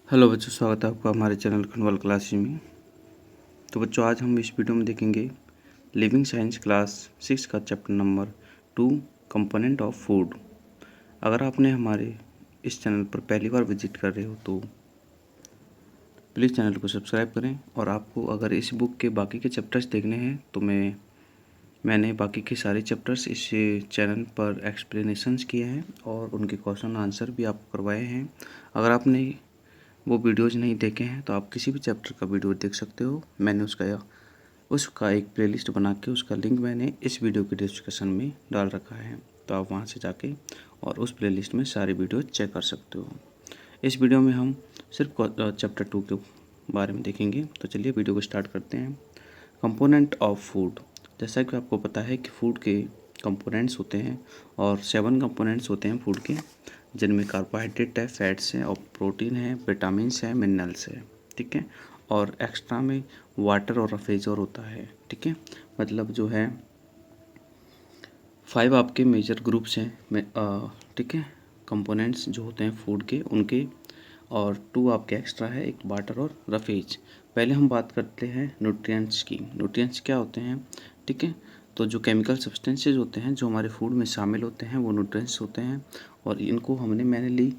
Hello बच्चों, स्वागत है आपका हमारे चैनल खनवाल क्लासेस में। तो बच्चों, आज हम इस वीडियो में देखेंगे लिविंग साइंस क्लास 6 का chapter number 2 component of food. अगर आपने हमारे इस चैनल पर पहली बार विजिट कर रहे हो तो प्लीज़ चैनल को सब्सक्राइब करें। और आपको अगर इस बुक के बाकी के चैप्टर्स देखने हैं तो मैंने बाकी के सारे चैप्टर्स इस चैनल पर एक्सप्लेनेशंस किए हैं और उनके क्वेश्चन आंसर भी आपको करवाए हैं। अगर आपने वो वीडियोज़ नहीं देखे हैं तो आप किसी भी चैप्टर का वीडियो देख सकते हो। मैंने उसका एक प्लेलिस्ट बना के उसका लिंक मैंने इस वीडियो के डिस्क्रिप्शन में डाल रखा है, तो आप वहां से जाके और उस प्लेलिस्ट में सारे वीडियो चेक कर सकते हो। इस वीडियो में हम सिर्फ चैप्टर 2 के बारे में देखेंगे। तो चलिए वीडियो को स्टार्ट करते हैं। Component of food. जैसा कि आपको पता है कि फूड के कंपोनेंट्स होते हैं और 7 कंपोनेंट्स होते हैं फूड के, जिनमें कार्बोहाइड्रेट है, फैट्स हैं और प्रोटीन है, विटामिन्स है, मिनरल्स है। ठीक है। और एक्स्ट्रा में वाटर और रफेज और होता है। ठीक है। मतलब जो है 5 आपके मेजर ग्रुप्स हैं। ठीक है। कंपोनेंट्स जो होते हैं फूड के उनके, और 2 आपके एक्स्ट्रा है, एक वाटर और रफेज। पहले हम बात करते हैं न्यूट्रिएंट्स की। न्यूट्रिएंट्स क्या होते हैं? ठीक है। तो जो केमिकल सब्सटेंसेज होते हैं जो हमारे फूड में शामिल होते हैं वो न्यूट्रिएंट्स होते हैं। और इनको हमने मेनली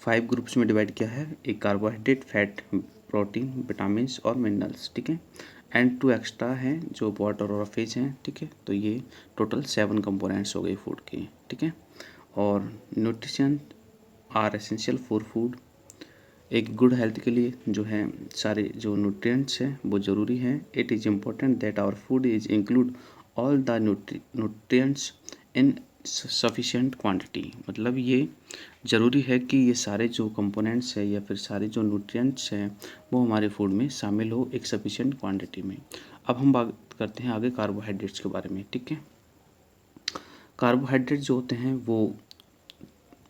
5 ग्रुप्स में डिवाइड किया है। एक कार्बोहाइड्रेट, फैट, प्रोटीन, विटामिन्स और मिनरल्स। ठीक है। एंड 2 एक्स्ट्रा हैं जो वाटर और फेज हैं। ठीक है। तो ये टोटल 7 कंपोनेंट्स हो गए फूड के। ठीक है। और nutrition are essential for food. एक गुड हेल्थ के लिए जो है सारे जो न्यूट्रिएंट्स हैं वो ज़रूरी हैं। It is important that our food is include all the nutrients in sufficient quantity. मतलब ये ज़रूरी है कि ये सारे जो कंपोनेंट्स हैं या फिर सारे जो न्यूट्रिएंट्स हैं वो हमारे फूड में शामिल हो एक सफिशिएंट क्वांटिटी में। अब हम बात करते हैं आगे कार्बोहाइड्रेट्स के बारे में। ठीक है। कार्बोहाइड्रेट जो होते हैं वो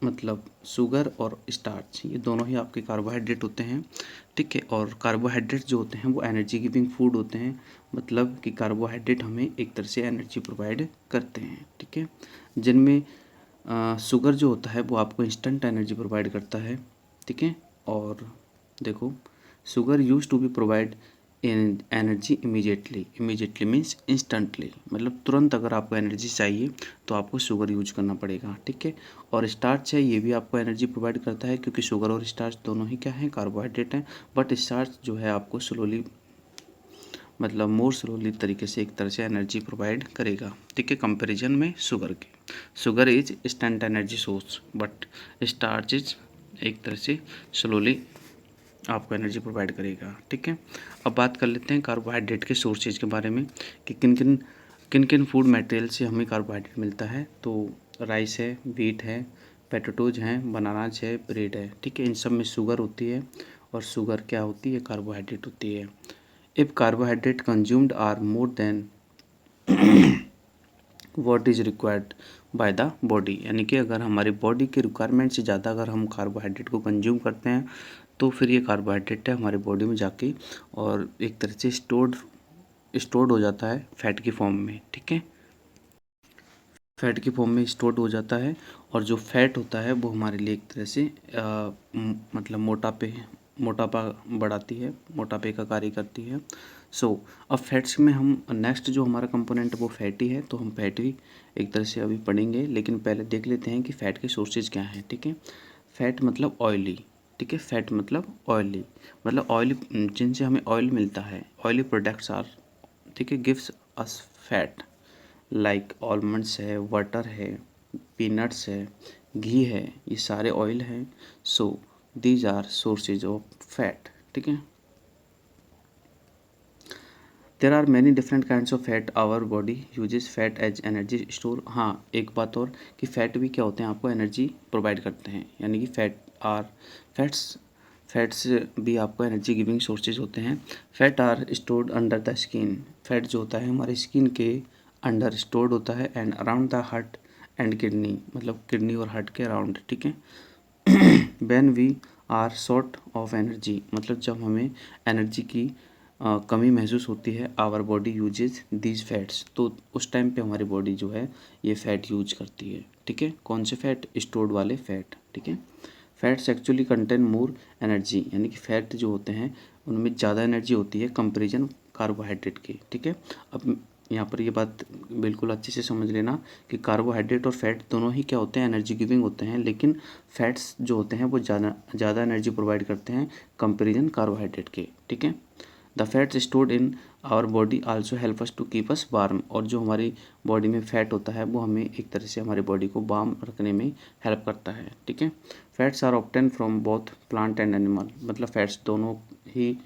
मतलब शुगर और स्टार्च, ये दोनों ही आपके कार्बोहाइड्रेट होते हैं। ठीक है। और कार्बोहाइड्रेट जो होते हैं वो एनर्जी गिविंग फूड होते हैं। मतलब कि कार्बोहाइड्रेट हमें एक तरह से एनर्जी प्रोवाइड करते हैं। ठीक है। जिनमें शुगर जो होता है वो आपको इंस्टेंट एनर्जी प्रोवाइड करता है। ठीक है। और देखो, sugar use to be provide energy immediately. Immediately means instantly, मतलब तुरंत अगर आपको एनर्जी चाहिए तो आपको शुगर यूज करना पड़ेगा। ठीक है। और स्टार्च है, ये भी आपको एनर्जी प्रोवाइड करता है क्योंकि शुगर और स्टार्च दोनों ही क्या हैं, कार्बोहाइड्रेट हैं। बट स्टार्च जो है आपको स्लोली, मतलब मोर स्लोली तरीके से एक तरह से एनर्जी प्रोवाइड करेगा। ठीक है। कंपैरिजन में शुगर के, sugar is instant energy source but starch is एक तरह से स्लोली आपको एनर्जी प्रोवाइड करेगा। ठीक है। अब बात कर लेते हैं कार्बोहाइड्रेट के सोर्सेज के बारे में कि किन किन फूड मटेरियल से हमें कार्बोहाइड्रेट मिलता है। तो राइस है, व्हीट है, पोटैटोज हैं, बनानाज है, ब्रेड है। ठीक है। इन सब में शुगर होती है और शुगर क्या होती है, कार्बोहाइड्रेट होती है। If carbohydrate consumed are more than what is required by the body, यानी कि अगर हमारी बॉडी के रिक्वायरमेंट से ज़्यादा अगर हम कार्बोहाइड्रेट को कंज्यूम करते हैं तो फिर ये कार्बोहाइड्रेट है हमारे बॉडी में जाके और एक तरह से स्टोर्ड हो जाता है फैट की फॉर्म में। ठीक है। फैट की फॉर्म में स्टोर्ड हो जाता है और जो फैट होता है वो हमारे लिए एक तरह से मतलब मोटापा बढ़ाती है, मोटापे का कार्य करती है। सो अब फैट्स में हम नेक्स्ट जो हमारा कंपोनेंट वो फैटी है, तो हम फैटी एक तरह से अभी पढ़ेंगे, लेकिन पहले देख लेते हैं कि फ़ैट के सोर्सेज क्या हैं। ठीक है। फैट मतलब ऑयली। ठीक है। फैट मतलब ऑयली, मतलब ऑयली जिनसे हमें ऑयल मिलता है। ऑयली प्रोडक्ट्स आर, ठीक है, gives us fat like almonds है, बटर है, पीनट्स है, घी है, ये सारे ऑयल हैं। So these are sources of fat. ठीक है। There are many different kinds of fat, our body uses fat as energy store. हाँ, एक बात और कि फ़ैट भी क्या होते हैं, आपको एनर्जी प्रोवाइड करते हैं, यानी कि फैट्स फैट्स भी आपको एनर्जी गिविंग सोर्सेज होते हैं। Fat are stored under the skin. Fat जो होता है हमारी स्किन के अंडर स्टोर्ड होता है and around the heart and kidney, मतलब किडनी और हार्ट के अराउंड। ठीक है। When we are short of energy, मतलब जब हमें एनर्जी की कमी महसूस होती है, our body uses these fats, तो उस टाइम पे हमारी बॉडी जो है ये फ़ैट यूज करती है। ठीक है। कौन से फैट? स्टोर्ड वाले फैट। ठीक है। Fats actually contain more energy, यानी कि फैट जो होते हैं उनमें ज़्यादा एनर्जी होती है कंपेरिजन कार्बोहाइड्रेट की, ठीक है। अब यहाँ पर ये बात बिल्कुल अच्छे से समझ लेना कि कार्बोहाइड्रेट और फैट दोनों ही क्या होते हैं, एनर्जी गिविंग होते हैं, लेकिन फैट्स जो होते हैं वो ज़्यादा एनर्जी प्रोवाइड करते हैं कंपेरिजन कार्बोहाइड्रेट के, ठीक है। The fats stored in our body also help us to keep us warm, और जो हमारी बॉडी में फैट होता है वो हमें एक तरह से हमारे बॉडी को वार्म रखने में हेल्प करता है, ठीक है। Fats are obtain from both plant and animal, मतलब फैट्स दोनों ही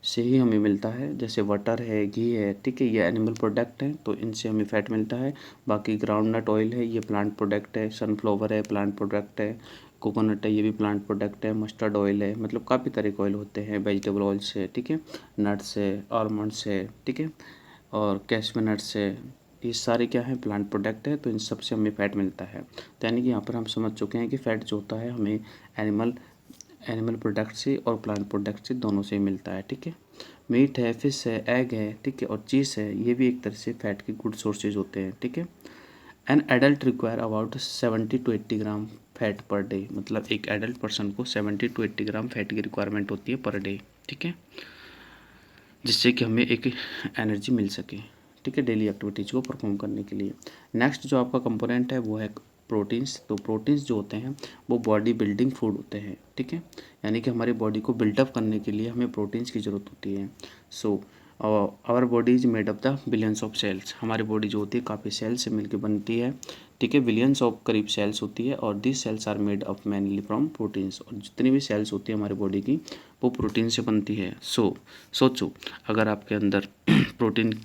से ही हमें मिलता है, जैसे बटर है, घी है, ठीक है, ये एनिमल प्रोडक्ट है तो इनसे हमें फैट मिलता है। बाकी ग्राउंडनट ऑयल है, ये प्लांट प्रोडक्ट है, सनफ्लावर है प्लांट प्रोडक्ट है, कोकोनट है ये भी प्लांट प्रोडक्ट है, मस्टर्ड ऑयल है, मतलब काफ़ी तरह के ऑयल होते हैं, वेजिटेबल ऑयल्स है, ठीक है, नट्स है, आलमंड्स है, ठीक है, और कैशमे नट्स है, ये सारे क्या है प्लांट प्रोडक्ट है, तो इन सब से हमें फ़ैट मिलता है। तो यानी कि यहाँ पर हम समझ चुके हैं कि फ़ैट जो होता है हमें एनिमल प्रोडक्ट से और प्लांट प्रोडक्ट से दोनों से ही मिलता है, ठीक है। मीट है, फिश है, एग है, ठीक है, और चीज़ है, ये भी एक तरह से फैट के गुड सोर्सेज होते हैं, ठीक है। An adult require about 70 to 80 gram fat per day, मतलब एक एडल्ट पर्सन को 70 to 80 ग्राम फैट की रिक्वायरमेंट होती है पर डे, ठीक है, जिससे कि हमें एक एनर्जी मिल सके, ठीक है, डेली एक्टिविटीज़ को परफॉर्म करने के लिए। नेक्स्ट जो आपका कंपोनेंट है वो है प्रोटीन्स। तो प्रोटीन्स जो होते हैं वो बॉडी बिल्डिंग फूड होते हैं, ठीक है, यानी कि हमारी बॉडी को बिल्डअप करने के लिए हमें प्रोटीन्स की ज़रूरत होती है। So our body is made of the billions of cells, हमारी बॉडी जो होती है काफ़ी सेल्स से मिलकर बनती है, ठीक है, बिलियंस ऑफ करीब सेल्स होती है, और this cells are made of mainly from proteins, और जितनी भी सेल्स होती है हमारी बॉडी की वो प्रोटीन से बनती है। सोचो अगर आपके अंदर प्रोटीन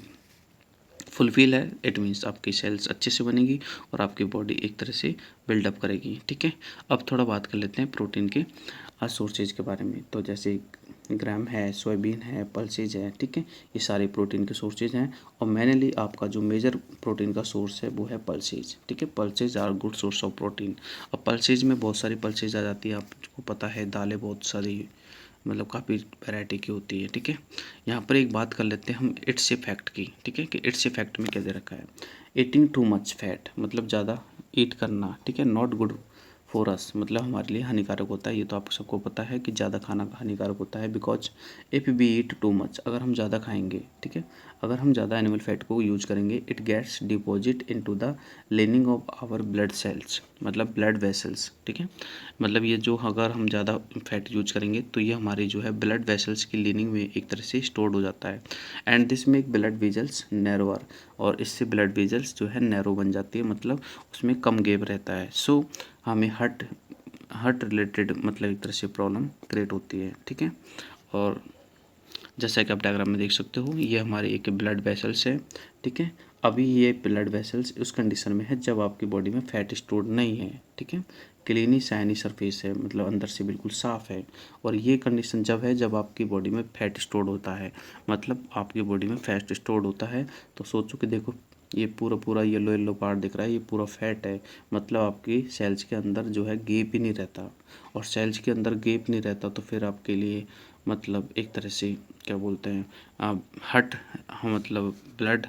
फुलफिल है, इट मीन्स आपकी सेल्स अच्छे से बनेगी और आपकी बॉडी एक तरह से बिल्डअप करेगी, ठीक है। अब थोड़ा बात कर लेते हैं प्रोटीन के सोर्सेज के बारे में। तो जैसे ग्राम है, सोयाबीन है, पल्सेज है, ठीक है, ये सारे प्रोटीन के सोर्सेज हैं, और मेनली आपका जो मेजर प्रोटीन का सोर्स है वो है पल्सेज, ठीक है। Pulses are good source of protein. अब पल्सेज में बहुत सारी पल्सेज आ जाती है, आपको पता है, दालें बहुत सारी, मतलब काफ़ी वैरायटी की होती है, ठीक है। यहाँ पर एक बात कर लेते हैं हम इट्स इफेक्ट की, ठीक है, कि इट्स इफेक्ट में क्या दे रखा है। ईटिंग टू मच फैट, मतलब ज़्यादा ईट करना, ठीक है, नॉट गुड फॉर अस, मतलब हमारे लिए हानिकारक होता है। ये तो आप सबको पता है कि ज़्यादा खाना हानिकारक होता है, because if we eat too much, अगर हम ज़्यादा खाएंगे, ठीक है, अगर हम ज़्यादा एनिमल फैट को यूज करेंगे, it gets deposit into the lining of our blood cells, मतलब ब्लड वेसल्स, ठीक है, मतलब ये जो अगर हम ज़्यादा फैट यूज करेंगे तो ये हमारी जो है ब्लड वेसल्स की लिनिंग में एक तरह से स्टोर्ड हो जाता है, and this make blood vessels narrower, और इससे ब्लड वेजल्स जो है नैरो बन जाती है, मतलब उसमें कम गैप रहता है। सो हमें हार्ट रिलेटेड मतलब एक तरह से प्रॉब्लम क्रिएट होती है, ठीक है। और जैसा कि आप डायग्राम में देख सकते हो, ये हमारे एक ब्लड वेसल्स है, ठीक है। अभी ये ब्लड वेसल्स उस कंडीशन में है जब आपकी बॉडी में फैट स्टोर नहीं है, ठीक है, क्लीनी शाइनी सरफेस है, मतलब अंदर से बिल्कुल साफ है। और ये कंडीशन जब है जब आपकी बॉडी में फैट स्टोर होता है, मतलब आपकी बॉडी में फैट स्टोर होता है। तो सोचो कि देखो ये पूरा पूरा येलो येलो पार्ट दिख रहा है, ये पूरा फैट है, मतलब आपकी सेल्स के अंदर जो है गैप ही नहीं रहता, और सेल्स के अंदर गैप नहीं रहता तो फिर आपके लिए मतलब एक तरह से क्या बोलते हैं हार्ट, मतलब ब्लड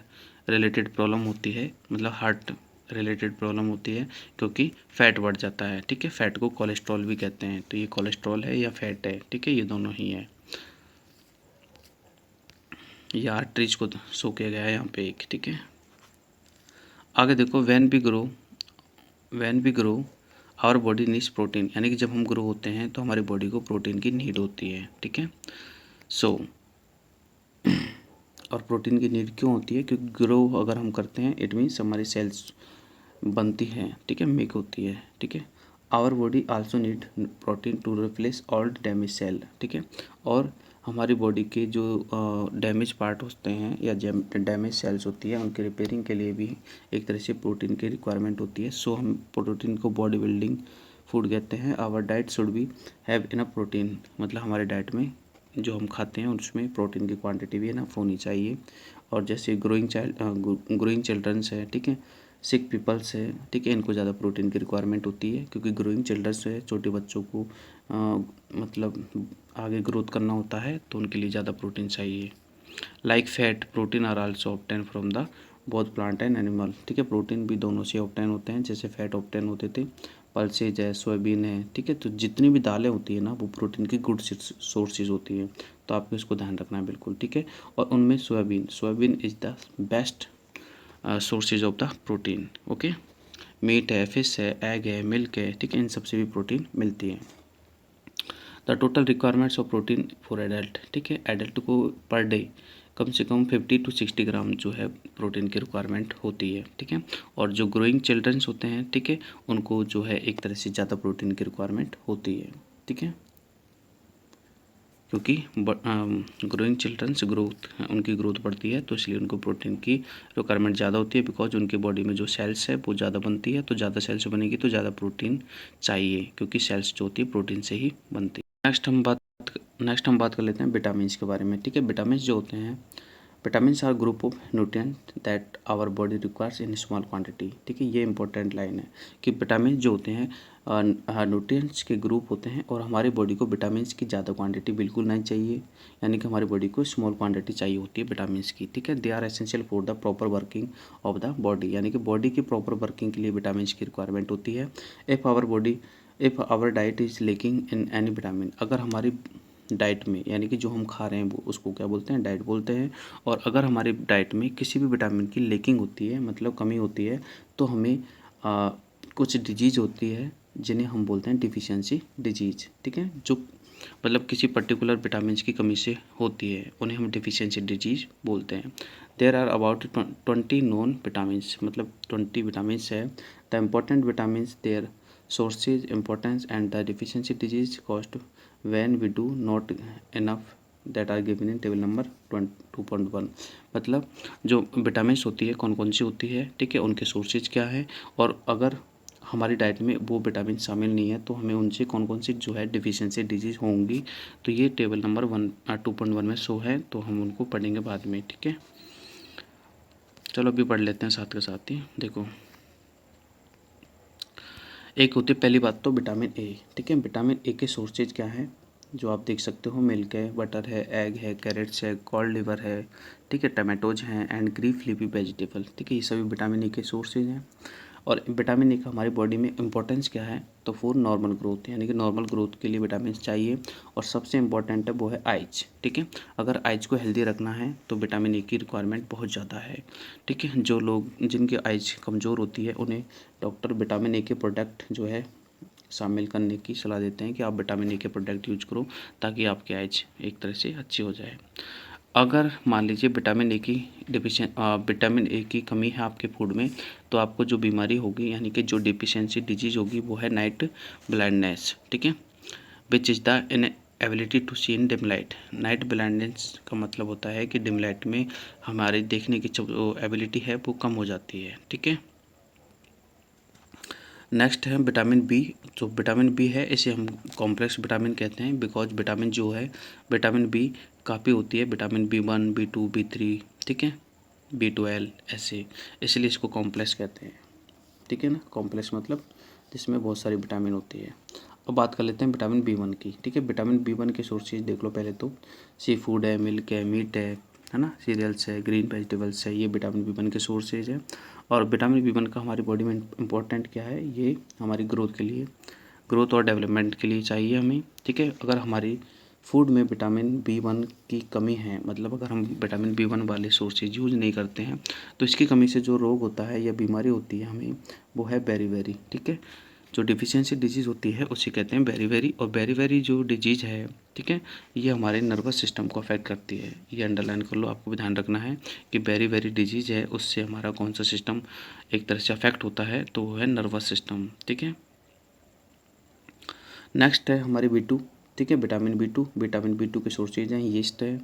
रिलेटेड प्रॉब्लम होती है, मतलब हार्ट रिलेटेड प्रॉब्लम होती है, क्योंकि फैट बढ़ जाता है, ठीक है। फैट को कोलेस्ट्रॉल भी कहते हैं, तो ये कोलेस्ट्रॉल है या फैट है, ठीक है, ये दोनों ही है। ये आर्टरीज को शो किया गया है यहाँ पे एक, ठीक है। आगे देखो, when we grow our body needs protein, यानी कि जब हम ग्रो होते हैं तो हमारी बॉडी को प्रोटीन की नीड होती है, ठीक है। सो और प्रोटीन की नीड क्यों होती है, क्योंकि ग्रो अगर हम करते हैं इट मीन्स हमारी सेल्स बनती हैं, ठीक है, मेक होती है, ठीक है। Our body also need protein to replace all damage cell, ठीक है। और हमारी बॉडी के जो डैमेज पार्ट होते हैं या डैमेज सेल्स होती है उनके रिपेयरिंग के लिए भी एक तरह से प्रोटीन की रिक्वायरमेंट होती है। सो हम प्रोटीन को बॉडी बिल्डिंग फूड कहते हैं। Our diet should be have enough protein, मतलब हमारे डाइट में जो हम खाते हैं उसमें प्रोटीन की क्वांटिटी भी इनफ होनी चाहिए। और जैसे ग्रोइंग चिल्ड्रंस है, ठीक है, सिक पीपल्स है, ठीक है, इनको ज़्यादा प्रोटीन की रिक्वायरमेंट होती है, क्योंकि ग्रोइंग चिल्ड्रंस है, छोटे बच्चों को मतलब आगे ग्रोथ करना होता है तो उनके लिए ज़्यादा प्रोटीन चाहिए। Like fat protein are also obtain from the both plant and animal, ठीक है, प्रोटीन भी दोनों से ऑब्टेन होते हैं, जैसे फैट ऑब्टेन होते थे पल्सेज है, सोयाबीन है, ठीक है। तो जितनी भी दालें होती है ना वो प्रोटीन की गुड सोर्सेज होती है, तो आपको इसको ध्यान रखना है बिल्कुल, ठीक है। और उनमें soybean is the best sources of the protein, okay. Meat है, फिश है, एग है, मिल्क है, ठीक है, इन सबसे भी प्रोटीन मिलती है। The total requirements of protein for adult, ठीक है, एडल्ट को पर डे कम से कम 50 to 60 ग्राम जो है प्रोटीन की रिक्वायरमेंट होती है, ठीक है। और जो ग्रोइंग चिल्ड्रंस होते हैं, ठीक है, उनको जो है एक तरह से ज़्यादा प्रोटीन की रिक्वायरमेंट होती है, ठीक है। क्योंकि ग्रोइंग चिल्ड्रंस ग्रोथ उनकी ग्रोथ बढ़ती है, तो इसलिए उनको प्रोटीन की रिक्वायरमेंट ज़्यादा होती है, बिकॉज उनके बॉडी में जो सेल्स है वो ज़्यादा बनती है, तो ज़्यादा सेल्स बनेगी तो ज़्यादा प्रोटीन चाहिए, क्योंकि सेल्स जो होती है प्रोटीन से ही बनती है। नेक्स्ट हम बात कर लेते हैं विटामिन के बारे में, ठीक है। विटामिन जो होते हैं, vitamins are group of nutrient that our body requires in small quantity, ठीक है। ये इंपॉर्टेंट लाइन है कि विटामिन जो होते हैं न्यूट्रिएंट्स के ग्रुप होते हैं, और हमारी बॉडी को विटामिन्स की ज़्यादा क्वांटिटी बिल्कुल नहीं चाहिए, यानी कि हमारी बॉडी को स्मॉल क्वांटिटी चाहिए होती है विटामिन्स की, ठीक है। They are essential for the proper working of the body, यानी कि बॉडी की प्रॉपर वर्किंग के लिए विटामिन्स की रिक्वायरमेंट होती है। If our diet is lacking in any vitamin, अगर हमारी डाइट में, यानी कि जो हम खा रहे हैं वो उसको क्या बोलते हैं, डाइट बोलते हैं। और अगर हमारी डाइट में किसी भी विटामिन की लेकिंग होती है, मतलब कमी होती है, तो हमें कुछ डिजीज़ होती है जिन्हें हम बोलते हैं डिफिशियंसी डिजीज़, ठीक है। जो मतलब किसी पर्टिकुलर विटामिन की कमी से होती है, उन्हें हम डिफिशियंसी डिजीज़ बोलते हैं। There are about 20 known vitamins, मतलब 20 विटामिन्स है। The important vitamins, their sources, importance and the deficiency disease caused when we do not enough that are given in table number 2.1। मतलब जो विटामिन्स होती है कौन कौन सी होती है, ठीक है, उनके सोर्सेज क्या है, और अगर हमारी डाइट में वो विटामिन शामिल नहीं है तो हमें उनसे कौन कौन सी जो है डिफिशियंसी डिजीज़ होंगी, तो ये टेबल नंबर 2.1 में शो है, तो हम उनको पढ़ेंगे बाद में, ठीक है। चलो अभी पढ़ लेते हैं साथ के साथ ही। देखो, एक होती है पहली बात तो विटामिन ए, ठीक है। विटामिन ए के सोर्सेज क्या है, जो आप देख सकते हो, मिल्क है, बटर है, एग है, कैरेट्स है, कॉल्ड लिवर है, ठीक है, टमाटोज हैं एंड ग्रीफ लीफी वेजिटेबल, ठीक है, ये सभी विटामिन ए के सोर्सेज हैं। और विटामिन ए का हमारी बॉडी में इंपॉर्टेंस क्या है, तो फॉर नॉर्मल ग्रोथ, यानी कि नॉर्मल ग्रोथ के लिए विटामिन चाहिए। और सबसे इम्पॉर्टेंट है वो है आइज, ठीक है। अगर आइज को हेल्दी रखना है तो विटामिन ए की रिक्वायरमेंट बहुत ज़्यादा है, ठीक है। जो लोग जिनकी आइज कमज़ोर होती है उन्हें डॉक्टर विटामिन ए के प्रोडक्ट जो है शामिल करने की सलाह देते हैं कि आप विटामिन ए के प्रोडक्ट यूज करो, ताकि आपकी आइज एक तरह से अच्छी हो जाए। अगर मान लीजिए विटामिन ए की कमी है आपके फूड में, तो आपको जो बीमारी होगी, यानी कि जो डिफिशियंसी डिजीज़ होगी, वो है नाइट ब्लाइंडनेस, ठीक है, which is the inability to see in dim light. Night blindness का मतलब होता है कि डिम लाइट में हमारे देखने की जो एबिलिटी है वो कम हो जाती है, ठीक है। नेक्स्ट है विटामिन बी। जो विटामिन बी है इसे हम कॉम्प्लेक्स विटामिन कहते हैं, बिकॉज विटामिन जो है विटामिन बी काफ़ी होती है, विटामिन B1, B2, B3, ठीक है, B12 ऐसे, इसलिए इसको कॉम्प्लेक्स कहते हैं, ठीक है ना। कॉम्प्लेक्स मतलब जिसमें बहुत सारी विटामिन होती है। अब बात कर लेते हैं विटामिन B1 की, ठीक है। विटामिन B1 के सोर्सेज देख लो पहले तो, सी फूड है, मिल्क है, मीट है ना, सीरियल्स है, ग्रीन वेजिटेबल्स है, ये विटामिन B1 के सोर्सेज है। और विटामिन B1 का हमारी बॉडी में इम्पोर्टेंट क्या है, ये हमारी ग्रोथ के लिए, ग्रोथ और डेवलपमेंट के लिए चाहिए हमें, ठीक है। अगर हमारी फूड में विटामिन B1 की कमी है, मतलब अगर हम विटामिन B1 वाले सोर्सेज यूज नहीं करते हैं, तो इसकी कमी से जो रोग होता है या बीमारी होती है हमें, वो है बेरीबेरी, ठीक है। जो डिफिशियंसी डिजीज़ होती है उसे कहते हैं बेरीबेरी। और बेरीबेरी जो डिजीज़ है, ठीक है, ये हमारे नर्वस सिस्टम को अफेक्ट करती है, ये अंडरलाइन कर लो, आपको भी ध्यान रखना है कि बेरीबेरी डिजीज़ है उससे हमारा कौन सा सिस्टम एक तरह से अफेक्ट होता है, तो वो है नर्वस सिस्टम, ठीक है। नेक्स्ट है हमारी B2, ठीक है, विटामिन B2 के सोर्सेज हैं, यीस्ट है,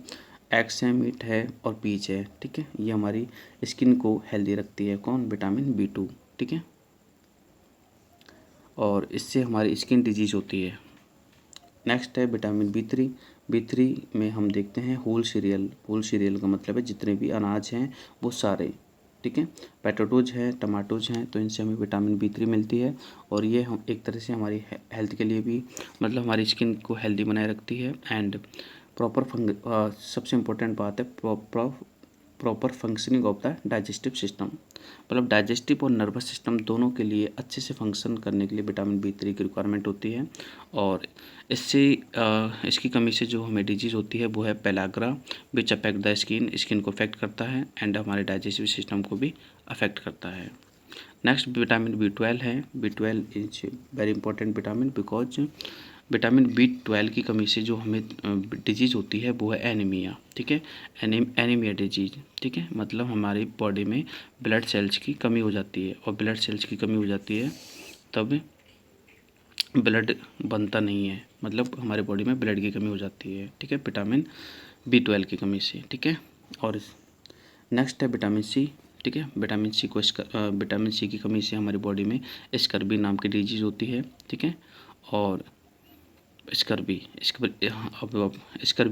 एग्स है, मीट है और पीच है, ठीक है। ये हमारी स्किन को हेल्दी रखती है, कौन, विटामिन B2, ठीक है। और इससे हमारी स्किन डिजीज़ होती है। नेक्स्ट है विटामिन B3 में हम देखते हैं होल सीरियल का मतलब है जितने भी अनाज हैं वो सारे, ठीक है। पोटैटोज हैं, टमाटोज हैं, तो इनसे हमें विटामिन B3 मिलती है। और ये हम एक तरह से हमारी हेल्थ के लिए भी, मतलब हमारी स्किन को हेल्दी बनाए रखती है। एंड प्रॉपर सबसे इम्पोर्टेंट बात है proper functioning of the digestive system, मतलब डाइजेस्टिव और नर्वस सिस्टम दोनों के लिए अच्छे से फंक्शन करने के लिए विटामिन B3 की रिक्वायरमेंट होती है। और इससे इसकी कमी से जो हमें डिजीज़ होती है वो है pellagra, which affect the skin को अफेक्ट करता है एंड हमारे डाइजेस्टिव सिस्टम को भी अफेक्ट करता है। नेक्स्ट विटामिन B12 है। B12 is very important vitamin because vitamin B12 की कमी से जो हमें डिजीज़ होती है वो है एनीमिया, ठीक है, एनीमिया डिजीज, ठीक है, मतलब हमारी बॉडी में ब्लड सेल्स की कमी हो जाती है और ब्लड सेल्स की कमी हो जाती है तब ब्लड बनता नहीं है, मतलब हमारे बॉडी में ब्लड की कमी हो जाती है, ठीक है, विटामिन B12 की कमी से, ठीक है। और नेक्स्ट है विटामिन सी, ठीक है, विटामिन सी विटामिन सी की कमी से हमारी बॉडी में स्कर्वी नाम की डिजीज़ होती है, ठीक है। और स्कर्वी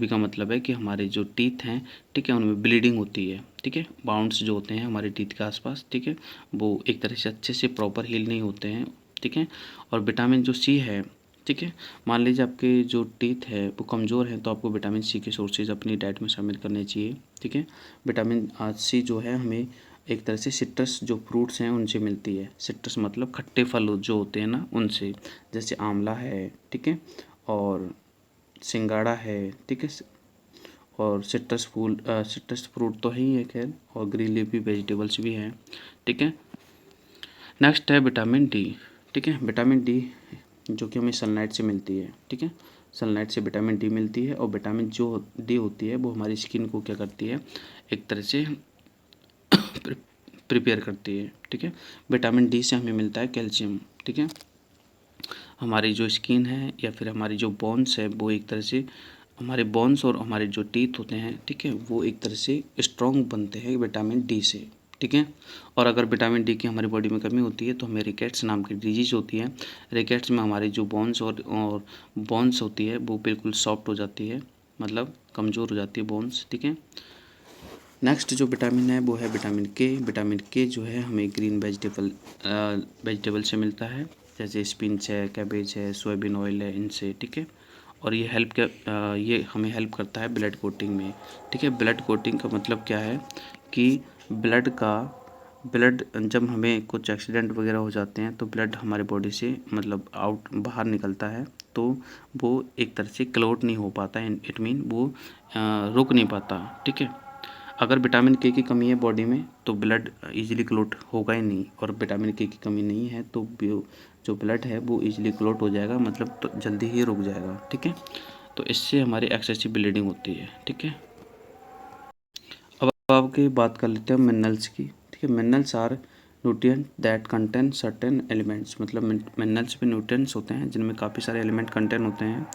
का मतलब है कि हमारे जो टीथ हैं, ठीक है, उनमें ब्लीडिंग होती है, ठीक है, बाउंड्स जो होते हैं हमारे टीथ के आसपास, ठीक है, वो एक तरह से अच्छे से प्रॉपर हील नहीं होते हैं, ठीक है। और विटामिन जो सी है, ठीक है, मान लीजिए आपके जो टीथ है वो कमज़ोर हैं तो आपको विटामिन सी के सोर्सेज अपनी डाइट में शामिल करने चाहिए, ठीक है। विटामिन सी जो है हमें एक तरह से सिट्रस जो फ्रूट्स हैं उनसे मिलती है। सिट्रस मतलब खट्टे फल जो होते हैं ना उनसे, जैसे आंवला है, ठीक है, और सिंगाड़ा है, ठीक है, और सिट्रस फ्रूट तो है ही है खैर, और ग्रीन लीफी वेजिटेबल्स भी हैं, ठीक है। नेक्स्ट है विटामिन डी, ठीक है, विटामिन डी जो कि हमें सनलाइट से मिलती है, ठीक है, सनलाइट से विटामिन डी मिलती है। और विटामिन जो डी होती है वो हमारी स्किन को क्या करती है, एक तरह से प्रिपेयर करती है, ठीक है। विटामिन डी से हमें मिलता है कैल्शियम, ठीक है। हमारी जो स्किन है या फिर हमारी जो बोन्स है वो एक तरह से हमारे बोन्स और हमारे जो टीथ होते हैं, ठीक है, वो एक तरह से स्ट्रॉन्ग बनते हैं विटामिन डी से, ठीक है। और अगर विटामिन डी की हमारी बॉडी में कमी होती है तो हमें रिकेट्स नाम की डिजीज़ होती है। रिकेट्स में हमारी जो बोन्स और बोन्स होती है वो बिल्कुल सॉफ्ट हो जाती है, मतलब कमज़ोर हो जाती है बोन्स, ठीक है। नेक्स्ट जो विटामिन है वो है विटामिन के। विटामिन के जो है हमें ग्रीन वेजिटेबल से मिलता है, जैसे स्पिनच है, कैबेज है, सोयाबीन ऑयल है, इनसे, ठीक है। और ये हमें हेल्प करता है ब्लड कोटिंग में, ठीक है। ब्लड कोटिंग का मतलब क्या है कि ब्लड जब हमें कुछ एक्सीडेंट वगैरह हो जाते हैं तो ब्लड हमारे बॉडी से मतलब बाहर निकलता है तो वो एक तरह से क्लॉट नहीं हो पाता है, इट मीन वो रुक नहीं पाता, ठीक है। अगर विटामिन के की कमी है बॉडी में तो ब्लड इजीली क्लॉट होगा ही नहीं, और विटामिन के की कमी नहीं है तो जो ब्लड है वो इजीली क्लॉट हो जाएगा, मतलब तो जल्दी ही रुक जाएगा, ठीक है। तो इससे हमारी एक्सेसिव ब्लीडिंग होती है, ठीक है। अब आपकी बात कर लेते हैं मिनरल्स की, ठीक है। Minerals are nutrient that contain certain elements, मतलब मिनरल्स में न्यूट्रिएंट्स होते हैं जिनमें काफ़ी सारे एलिमेंट कंटेन होते हैं।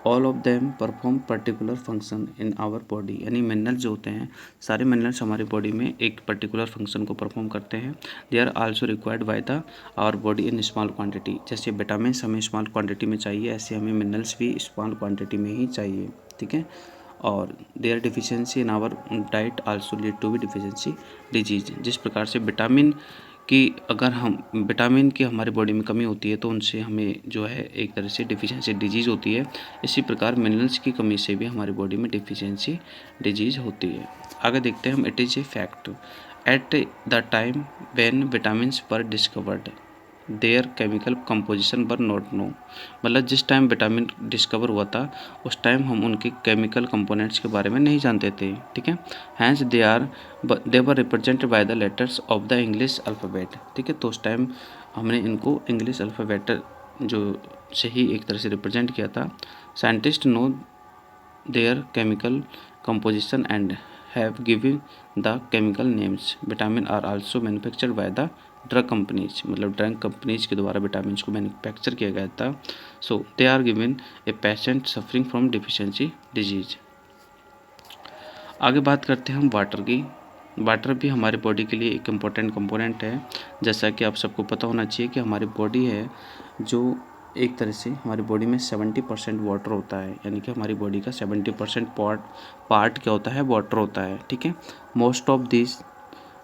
All of them perform particular function in our body, यानी मिनरल्स जो होते हैं सारे मिनरल्स हमारी बॉडी में एक पर्टिकुलर फंक्शन को परफॉर्म करते हैं। They are also required by the our body in small quantity, जैसे विटामिन हमें स्मॉल क्वांटिटी में चाहिए ऐसे हमें मिनरल्स भी स्मॉल क्वांटिटी में ही चाहिए, ठीक है। और their deficiency in our diet also lead to be deficiency disease, जिस प्रकार से विटामिन की हमारे बॉडी में कमी होती है तो उनसे हमें जो है एक तरह से डिफिशियंसी डिजीज़ होती है, इसी प्रकार मिनरल्स की कमी से भी हमारी बॉडी में डिफिशियंसी डिजीज़ होती है। आगे देखते हैं हम, it is a fact at the time when vitamins were discovered there chemical composition were not know, मतलब जिस टाइम विटामिन डिस्कवर हुआ था उस टाइम हम उनके केमिकल कंपोनेंट्स के बारे में नहीं जानते थे, ठीक है। Hence they were represented by the letters of the English alphabet, ठीक है। तो उस टाइम हमने इनको इंग्लिश अल्फ़ाबेट जो से ही एक तरह से रिप्रेजेंट किया था। Scientist know their chemical composition and have given the chemical names. Vitamin are also manufactured by the drug companies, मतलब ड्रग कंपनीज के द्वारा विटामिन को मैन्युफैक्चर किया गया था। So they are given a patient suffering from deficiency disease. आगे बात करते हैं हम वाटर की। वाटर भी हमारे बॉडी के लिए एक इम्पॉर्टेंट कंपोनेंट है। जैसा कि आप सबको पता होना चाहिए कि हमारी बॉडी है जो एक तरह से हमारी बॉडी में 70% वाटर होता है, यानी कि हमारी बॉडी का 70% पार्ट क्या होता है, वाटर होता है, ठीक है। Most of this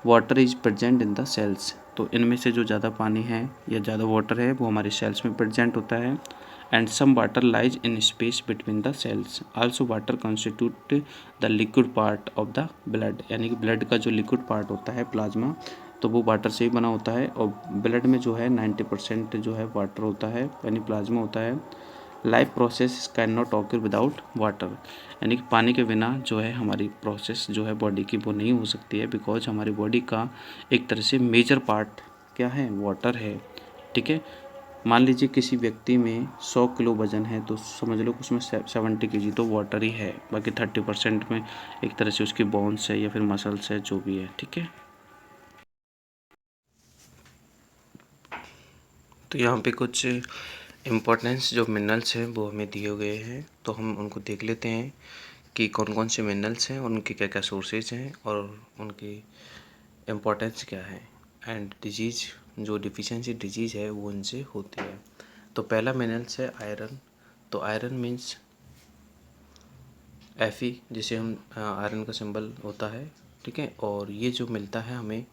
water is present in the cells, तो इनमें से जो ज़्यादा पानी है या ज़्यादा वाटर है वो हमारे सेल्स में प्रेजेंट होता है। and some water lies in space between the cells. Also water constitute the liquid part of the blood, यानी कि ब्लड का जो लिक्विड पार्ट होता है प्लाज्मा, तो वो वाटर से ही बना होता है। और ब्लड में जो है 90% जो है वाटर होता है, यानी प्लाज्मा होता है। Life process can not occur without water, यानी कि पानी के बिना जो है हमारी प्रोसेस जो है बॉडी की वो नहीं हो सकती है, बिकॉज हमारी बॉडी का एक तरह से मेजर पार्ट क्या है, वाटर है। ठीक है, मान लीजिए किसी व्यक्ति में 100 किलो वजन है, तो समझ लो कि उसमें 70 केजी तो वाटर ही है, बाकी 30% में एक तरह से उसकी बोन्स है या फिर मसल्स है, जो भी है। ठीक है, तो यहाँ पे कुछ इम्पोर्टेंस जो मिनरल्स हैं वो हमें दिए गए हैं, तो हम उनको देख लेते हैं कि कौन कौन से मिनरल्स हैं, उनके क्या क्या सोर्सेज हैं और उनकी इम्पोर्टेंस क्या है। एंड डिजीज़, जो डिफिशियंसी डिजीज़ है वो उनसे होती है। तो पहला मिनरल्स है आयरन। तो आयरन मीन्स Fe, जिसे हम आयरन का सिंबल होता है। ठीक है, और ये जो मिलता है हमें,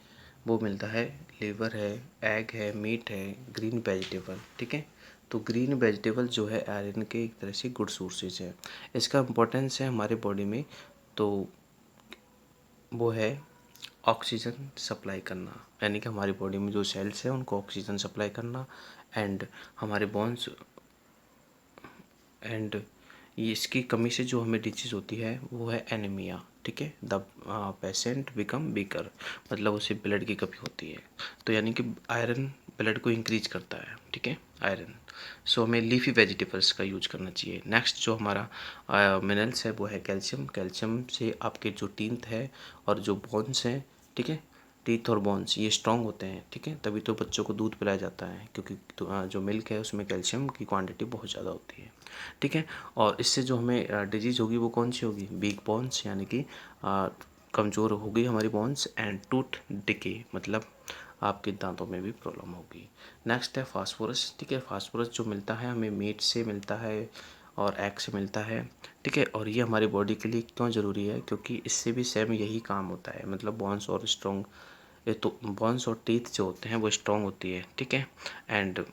वो मिलता है लीवर है, एग है, मीट है, ग्रीन वेजिटेबल। ठीक है, तो ग्रीन वेजिटेबल जो है आयरन के एक तरह से गुड सोर्सेज है। इसका इम्पोर्टेंस है हमारे बॉडी में, तो वो है ऑक्सीजन सप्लाई करना, यानी कि हमारी बॉडी में जो सेल्स हैं उनको ऑक्सीजन सप्लाई करना। एंड हमारे बोन्स, एंड ये इसकी कमी से जो हमें डिजीज़ होती है वो है एनीमिया। ठीक है, द पेशेंट बिकम वीकर, मतलब उसे ब्लड की कमी होती है। तो यानी कि आयरन ब्लड को इंक्रीज करता है। ठीक है, आयरन। सो हमें लीफी वेजिटेबल्स का यूज करना चाहिए। नेक्स्ट जो हमारा मिनरल्स है वो है कैल्शियम। कैल्शियम से आपके जो टीथ है और जो बोन्स हैं, ठीक है, टीथ और बोन्स ये स्ट्रॉन्ग होते हैं। ठीक है, तभी तो बच्चों को दूध पिलाया जाता है, क्योंकि जो मिल्क है उसमें कैल्शियम की क्वांटिटी बहुत ज़्यादा होती है। ठीक है, और इससे जो हमें डिजीज़ होगी वो कौन सी होगी, वीक बोन्स, यानी कि कमज़ोर होगी हमारी बोन्स। एंड टूथ डिके, मतलब आपके दांतों में भी प्रॉब्लम होगी। नेक्स्ट है फास्फोरस। ठीक है, फास्फोरस जो मिलता है हमें मीट से मिलता है और एग से मिलता है। ठीक है, और ये हमारी बॉडी के लिए क्यों ज़रूरी है, क्योंकि इससे भी सेम यही काम होता है, मतलब बोन्स और स्ट्रॉन्ग, ये तो बोन्स और टीथ जो होते हैं वो स्ट्रॉन्ग होती है। ठीक है, एंड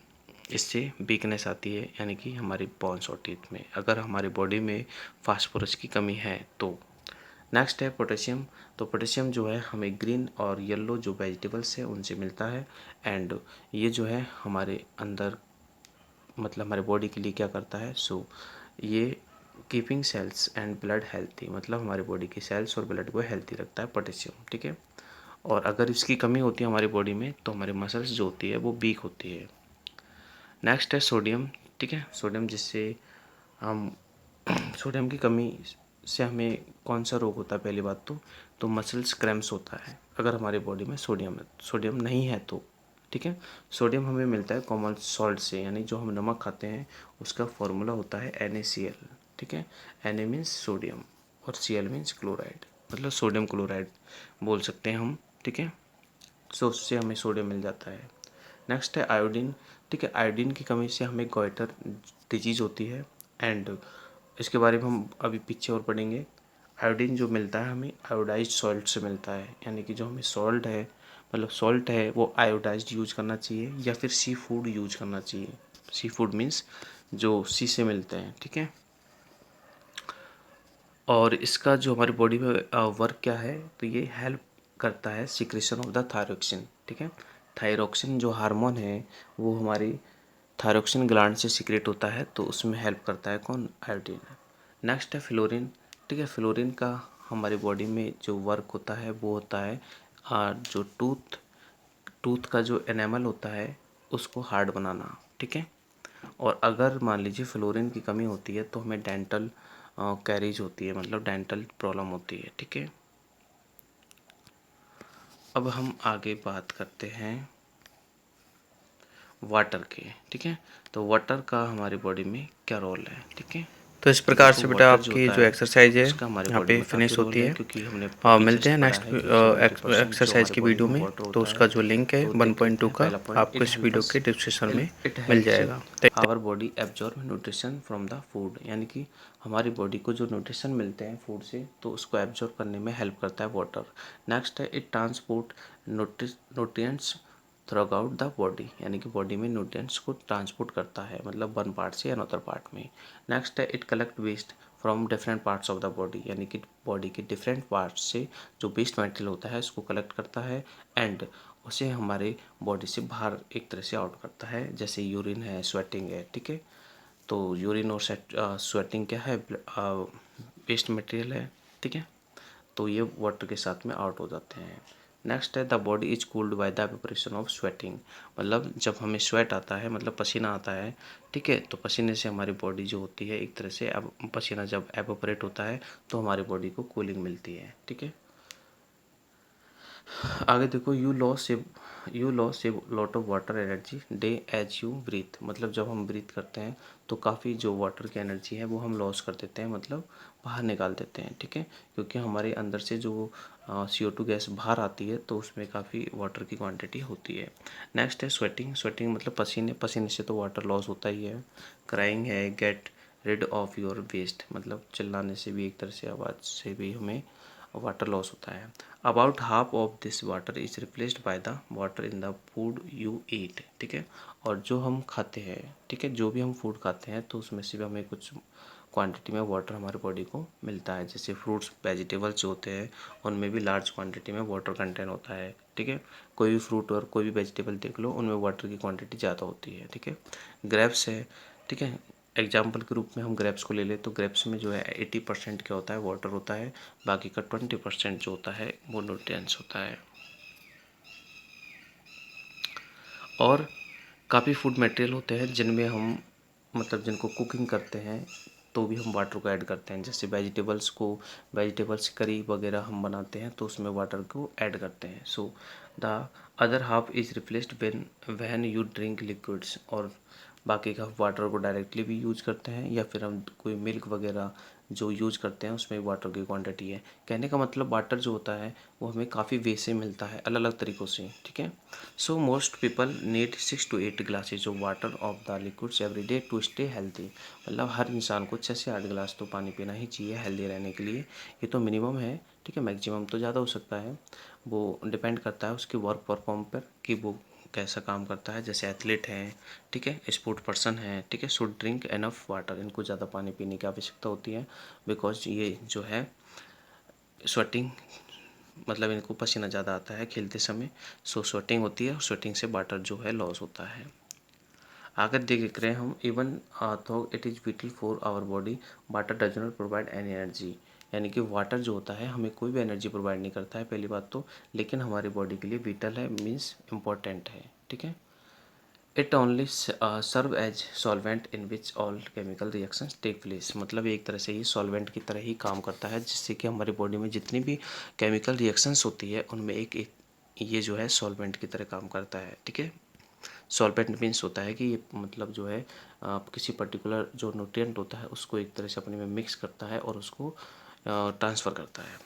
इससे वीकनेस आती है, यानी कि हमारी बोन्स और टीथ में, अगर हमारी बॉडी में फास्फोरस की कमी है तो। नेक्स्ट है पोटेशियम। तो पोटेशियम जो है हमें ग्रीन और येलो जो वेजिटेबल्स है उनसे मिलता है। एंड ये जो है हमारे अंदर, मतलब हमारे बॉडी के लिए क्या करता है, सो ये keeping cells and blood healthy, मतलब हमारे बॉडी की सेल्स और ब्लड को हेल्थी रखता है पोटेशियम। ठीक है, और अगर इसकी कमी होती है हमारी बॉडी में तो हमारी मसल्स जो होती है वो वीक होती है। नेक्स्ट है सोडियम। ठीक है, सोडियम, जिससे हम सोडियम की कमी से हमें कौन सा रोग होता है, पहली बात तो मसल्स क्रैम्प्स होता है अगर हमारी बॉडी में सोडियम नहीं है तो। ठीक है, सोडियम हमें मिलता है कॉमन सॉल्ट से, यानी जो हम नमक खाते हैं उसका फॉर्मूला होता है NaCl। ठीक है, Na मीन्स सोडियम और Cl मीन्स क्लोराइड, मतलब सोडियम क्लोराइड बोल सकते हैं हम। ठीक है, सो उससे हमें सोडियम मिल जाता है। नेक्स्ट है आयोडीन। ठीक है, आयोडीन की कमी से हमें गॉइटर डिजीज़ होती है। एंड इसके बारे में हम अभी पीछे और पढ़ेंगे। आयोडीन जो मिलता है हमें आयोडाइज्ड सॉल्ट से मिलता है, यानी कि जो हमें सॉल्ट है, मतलब सॉल्ट है वो आयोडाइज्ड यूज करना चाहिए या फिर सी फूड यूज करना चाहिए। सी फूड मीन्स जो सी से मिलते हैं। ठीक है, और इसका जो हमारी बॉडी में वर्क क्या है, तो ये हेल्प करता है सिक्रेशन ऑफ द थायरोक्सिन। ठीक है, थायरोक्सिन जो हार्मोन है वो हमारी थायरोक्सिन ग्लैंड से सीक्रेट होता है, तो उसमें हेल्प करता है कौन, आयोडीन। नेक्स्ट है फ्लोरीन। ठीक है, फ्लोरीन का हमारी बॉडी में जो वर्क होता है वो होता है जो टूथ का जो एनामल होता है उसको हार्ड बनाना। ठीक है, और अगर मान लीजिए फ्लोरीन की कमी होती है तो हमें डेंटल कैरीज होती है, मतलब डेंटल प्रॉब्लम होती है। ठीक है, अब हम आगे बात करते हैं वाटर के। ठीक है, तो वाटर का हमारी बॉडी में क्या रोल है। ठीक है, तो इस प्रकार तो से बेटा वाटर जो आपकी होता जो है एक्सरसाइज है उसका हमारे यहाँ बॉडी पे में काफ़ी फिनिश रोल होती है, है। क्योंकि हमने और पीछे मिलते से हैं पढ़ा नेक्स्ट है जो 70% जो एक्सरसाइज हमारे की बॉडी वीडियो में में। वाटर तो होता है। उसका जो लिंक है तो देख लेते 1.2 हैं का पहला पॉइंट, आपको इट इस हेल्प वीडियो के अस, डिस्क्रिप्शन में इट मिल हेल्प्स जाएगा। Our body absorb nutrition from the food, यानी कि हमारी बॉडी को जो न्यूट्रिशन मिलते हैं फूड से तो उसको एब्जॉर्ब करने में हेल्प करता है वाटर। नेक्स्ट है it transport nutrients through out the body, यानी कि बॉडी में न्यूट्रिएंट्स को ट्रांसपोर्ट करता है, मतलब वन पार्ट से अनदर पार्ट में। नेक्स्ट है it collect waste from different parts of the body, यानी कि बॉडी के डिफरेंट पार्ट्स से जो वेस्ट मटेरियल होता है उसको कलेक्ट करता है एंड उसे हमारे बॉडी से बाहर एक तरह से आउट करता है, जैसे यूरिन है, स्वेटिंग है, ठीक है। तो यूरिन और स्वेटिंग क्या है, वेस्ट मटेरियल है, ठीक है। तो ये वाटर के साथ में आउट हो जाते हैं। नेक्स्ट है the body is cooled by the evaporation of sweating, मतलब जब हमें स्वेट आता है, मतलब पसीना आता है, ठीक है, तो पसीने से हमारी बॉडी जो होती है एक तरह से, अब पसीना जब एवेपोरेट होता है तो हमारी बॉडी को कूलिंग मिलती है, ठीक है। आगे देखो, you loss a lot of water energy day as you breathe, मतलब जब हम ब्रीथ करते हैं तो काफ़ी जो वाटर की एनर्जी है वो हम लॉस कर देते हैं, मतलब बाहर निकाल देते हैं, ठीक है, क्योंकि हमारे अंदर से जो CO2 गैस बाहर आती है तो उसमें काफ़ी वाटर की क्वांटिटी होती है। नेक्स्ट है स्वेटिंग, स्वेटिंग मतलब पसीने, पसीने से तो वाटर लॉस होता ही है। क्राइंग है get rid of your waste, मतलब चिल्लाने से भी, एक तरह से आवाज़ से भी हमें वाटर लॉस होता है। About half of this water is replaced by the water in the food you eat, ठीक है। और जो हम खाते हैं, ठीक है, जो भी हम फूड खाते हैं तो उसमें से भी हमें कुछ क्वांटिटी में वाटर हमारे बॉडी को मिलता है, जैसे फ्रूट्स वेजिटेबल्स जो होते हैं उनमें भी लार्ज क्वांटिटी में वाटर कंटेंट होता है, ठीक है। कोई भी फ्रूट और कोई भी वेजिटेबल देख लो, उनमें वाटर की क्वांटिटी ज़्यादा होती है, ठीक है। ग्रेप्स है, ठीक है, एग्जाम्पल के रूप में हम ग्रेप्स को ले लें तो ग्रेप्स में जो है 80% क्या होता है, वाटर होता है, बाकी का 20% जो होता है वो न्यूट्रिएंट्स होता है। और काफ़ी फूड मटेरियल होते हैं जिनमें हम, मतलब जिनको कुकिंग करते हैं तो भी हम वाटर को ऐड करते हैं, जैसे वेजिटेबल्स करी वगैरह हम बनाते हैं तो उसमें वाटर को ऐड करते हैं। So the other half is replaced when you drink liquids, और बाकी का वाटर को डायरेक्टली भी यूज करते हैं या फिर हम कोई मिल्क वगैरह जो यूज करते हैं उसमें वाटर की क्वांटिटी है। कहने का मतलब वाटर जो होता है वो हमें काफ़ी वे से मिलता है, अलग अलग तरीक़ों से, ठीक है। So most people need 6 to 8 glasses of water of the liquids every day to stay healthy, मतलब हर इंसान को 6 से 8 गिलास तो पानी पीना ही चाहिए हेल्दी रहने के लिए। ये तो मिनिमम है, ठीक है, मैक्सिमम तो ज़्यादा हो सकता है, वो डिपेंड करता है उसके वर्क परफॉर्म पर कि वो कैसा काम करता है। जैसे एथलीट हैं, ठीक है, स्पोर्ट पर्सन है, ठीक है, शुड ड्रिंक एनफ वाटर, इनको ज़्यादा पानी पीने की आवश्यकता होती है, बिकॉज ये जो है स्वेटिंग, मतलब इनको पसीना ज़्यादा आता है खेलते समय, सो स्वेटिंग होती है और स्वेटिंग से वाटर जो है लॉस होता है। अगर देख रहे हैं हम, even though it is vital for our body, water does not provide any energy, यानी कि वाटर जो होता है हमें कोई भी एनर्जी प्रोवाइड नहीं करता है, पहली बात तो, लेकिन हमारी बॉडी के लिए विटल है, मीन्स इम्पोर्टेंट है, ठीक है। It only serve as solvent in which all chemical reactions take place, मतलब एक तरह से ये सॉल्वेंट की तरह ही काम करता है, जिससे कि हमारी बॉडी में जितनी भी केमिकल रिएक्शंस होती है उनमें एक ये जो है सॉल्वेंट की तरह काम करता है, ठीक है। सॉल्वेंट मीन्स होता है कि ये मतलब जो है किसी पर्टिकुलर जो न्यूट्रिएंट होता है उसको एक तरह से अपने में मिक्स करता है और उसको ट्रांसफ़र करता है।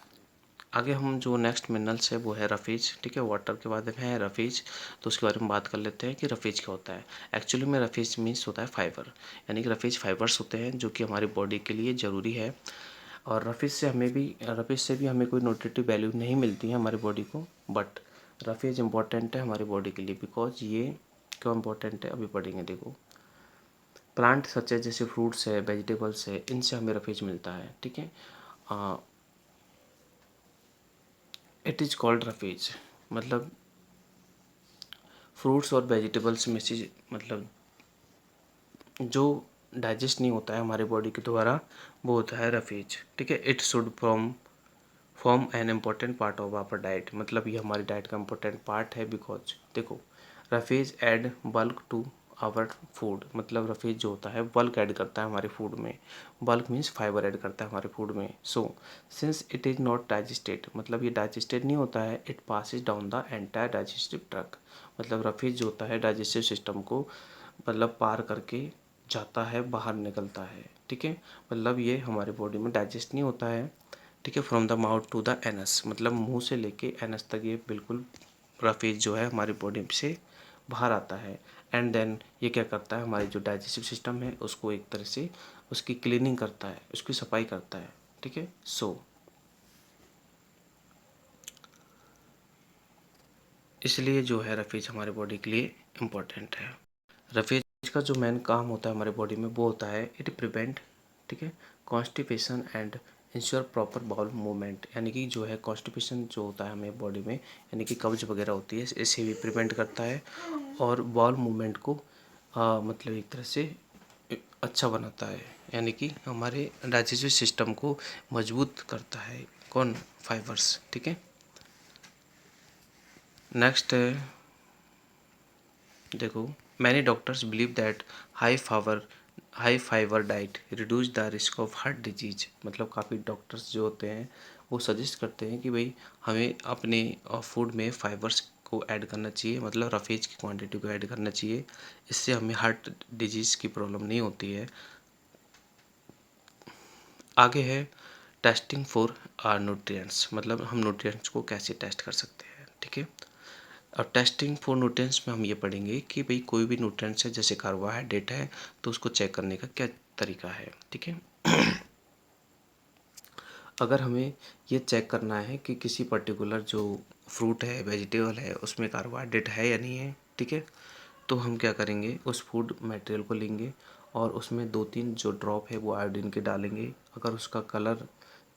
आगे हम जो नेक्स्ट मिनरल्स है वो है रफीज, ठीक है, वाटर के बाद है रफीज, तो उसके बारे में बात कर लेते हैं कि रफीज क्या होता है। एक्चुअली में रफीज मीन्स होता है फाइबर, यानी कि रफीज फाइबर्स होते हैं जो कि हमारी बॉडी के लिए ज़रूरी है, और रफीज से भी हमें कोई न्यूट्रिटिव वैल्यू नहीं मिलती है हमारी बॉडी को, बट रफीज इंपॉर्टेंट है हमारी बॉडी के लिए, बिकॉज ये क्यों इंपॉर्टेंट है अभी पढ़ेंगे। देखो, प्लांट सच है, जैसे फ्रूट्स है, वेजिटेबल्स है, इनसे हमें रफीज मिलता है, ठीक है। इट इज़ कॉल्ड रफीज, मतलब फ्रूट्स और वेजिटेबल्स में से, मतलब जो डाइजेस्ट नहीं होता है हमारी बॉडी के द्वारा वो होता है रफीज, ठीक है। It should form an important part of our diet, मतलब ये हमारी डाइट का इम्पोर्टेंट पार्ट है, बिकॉज देखो roughages add bulk to our food, मतलब रफीज जो होता है बल्क ऐड करता है हमारे फूड में, बल्क मीन्स फाइबर ऐड करता है हमारे फूड में। So since it is not digested, मतलब ये डाइजेस्टेड नहीं होता है, it passes down the entire digestive tract, मतलब रफीज जो होता है डाइजेस्टिव सिस्टम को मतलब पार करके जाता है, बाहर निकलता है, ठीक है। मतलब ये हमारी बॉडी में डाइजेस्ट नहीं होता है, ठीक है, from the mouth to the anus, मतलब मुंह से लेके एनस तक ये बिल्कुल रफीज जो है हमारी बॉडी से बाहर आता है, एंड देन ये क्या करता है, हमारी जो डाइजेस्टिव सिस्टम है उसको एक तरह से उसकी क्लीनिंग करता है, उसकी सफाई करता है, ठीक है। सो इसलिए जो है रफेज हमारे बॉडी के लिए इम्पोर्टेंट है। रफेज का जो मेन काम होता है हमारे बॉडी में वो होता है इट प्रिवेंट, ठीक है, constipation and ensure proper bowel movement, यानी कि जो है कॉन्स्टिपेशन जो होता है हमें बॉडी में, यानी कि कब्ज वगैरह होती है, इसे भी प्रिवेंट करता है और बाउल मूवमेंट को मतलब एक तरह से अच्छा बनाता है, यानी कि हमारे डाइजेस्टिव सिस्टम को मजबूत करता है। कौन? फाइबर्स, ठीक है। नेक्स्ट है, देखो, many doctors believe that high fibre diet reduce the risk of heart disease, मतलब काफ़ी डॉक्टर्स जो होते हैं वो सजेस्ट करते हैं कि भाई हमें अपने फूड में फाइबर्स को ऐड करना चाहिए, मतलब रफेज की क्वांटिटी को ऐड करना चाहिए, इससे हमें हार्ट डिजीज़ की प्रॉब्लम नहीं होती है। आगे है टेस्टिंग फॉर न्यूट्रिएंट्स, मतलब हम न्यूट्रिएंट्स को कैसे टेस्ट कर सकते हैं, ठीक है। अब टेस्टिंग फॉर न्यूट्रिएंट्स में हम ये पढ़ेंगे कि भाई कोई भी न्यूट्रिएंट्स है जैसे कार्बोहाइड्रेट है तो उसको चेक करने का क्या तरीका है, ठीक है। अगर हमें ये चेक करना है कि किसी पर्टिकुलर जो फ्रूट है, वेजिटेबल है, उसमें कार्बोहाइड्रेट है या नहीं है, ठीक है, तो हम क्या करेंगे, उस फूड मटेरियल को लेंगे और उसमें 2-3 जो ड्रॉप है वो आयोडीन के डालेंगे। अगर उसका कलर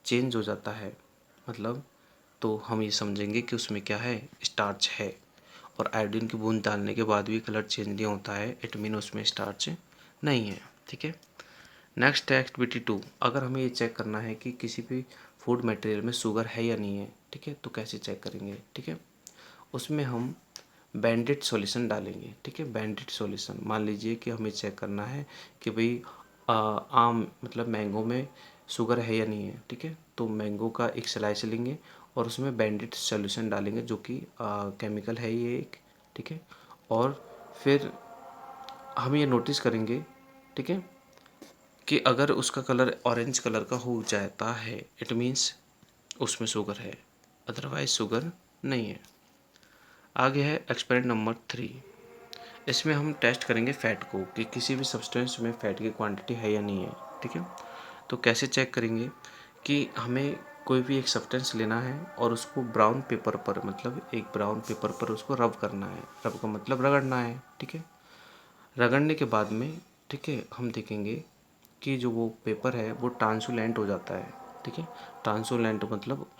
चेंज हो जाता है, मतलब, तो हम ये समझेंगे कि उसमें क्या है, स्टार्च है। और आयोडीन की बूंद डालने के बाद भी कलर चेंज नहीं होता है, इट मीन उसमें स्टार्च नहीं है, ठीक है। नेक्स्ट है एक्टिविटी 2। अगर हमें ये चेक करना है कि किसी भी फूड मटेरियल में शुगर है या नहीं है, ठीक है, तो कैसे चेक करेंगे, ठीक है। उसमें हम बैंडेड सॉल्यूशन डालेंगे, ठीक है। बैंडेड सॉल्यूशन, मान लीजिए कि हमें चेक करना है कि भाई आम मतलब मैंगो में शुगर है या नहीं है, ठीक है, तो मैंगो का एक स्लाइस लेंगे और उसमें बैंडेड सॉल्यूशन डालेंगे जो कि केमिकल है ये एक, ठीक है। और फिर हम ये नोटिस करेंगे, ठीक है, कि अगर उसका कलर ऑरेंज कलर का हो जाता है इट मीन्स उसमें शुगर है, अदरवाइज शुगर नहीं है। आगे है एक्सपेरिमेंट नंबर 3। इसमें हम टेस्ट करेंगे फ़ैट को कि किसी भी सब्सटेंस में फ़ैट की क्वांटिटी है या नहीं है, ठीक है। तो कैसे चेक करेंगे कि हमें कोई भी एक सब्सटेंस लेना है और उसको ब्राउन पेपर पर, मतलब एक ब्राउन पेपर पर उसको रब करना है, रब का मतलब रगड़ना है, ठीक है। रगड़ने के बाद में, ठीक है, हम देखेंगे कि जो वो पेपर है वो ट्रांसुलेंट हो जाता है, ठीक है। ट्रांसुलेंट मतलब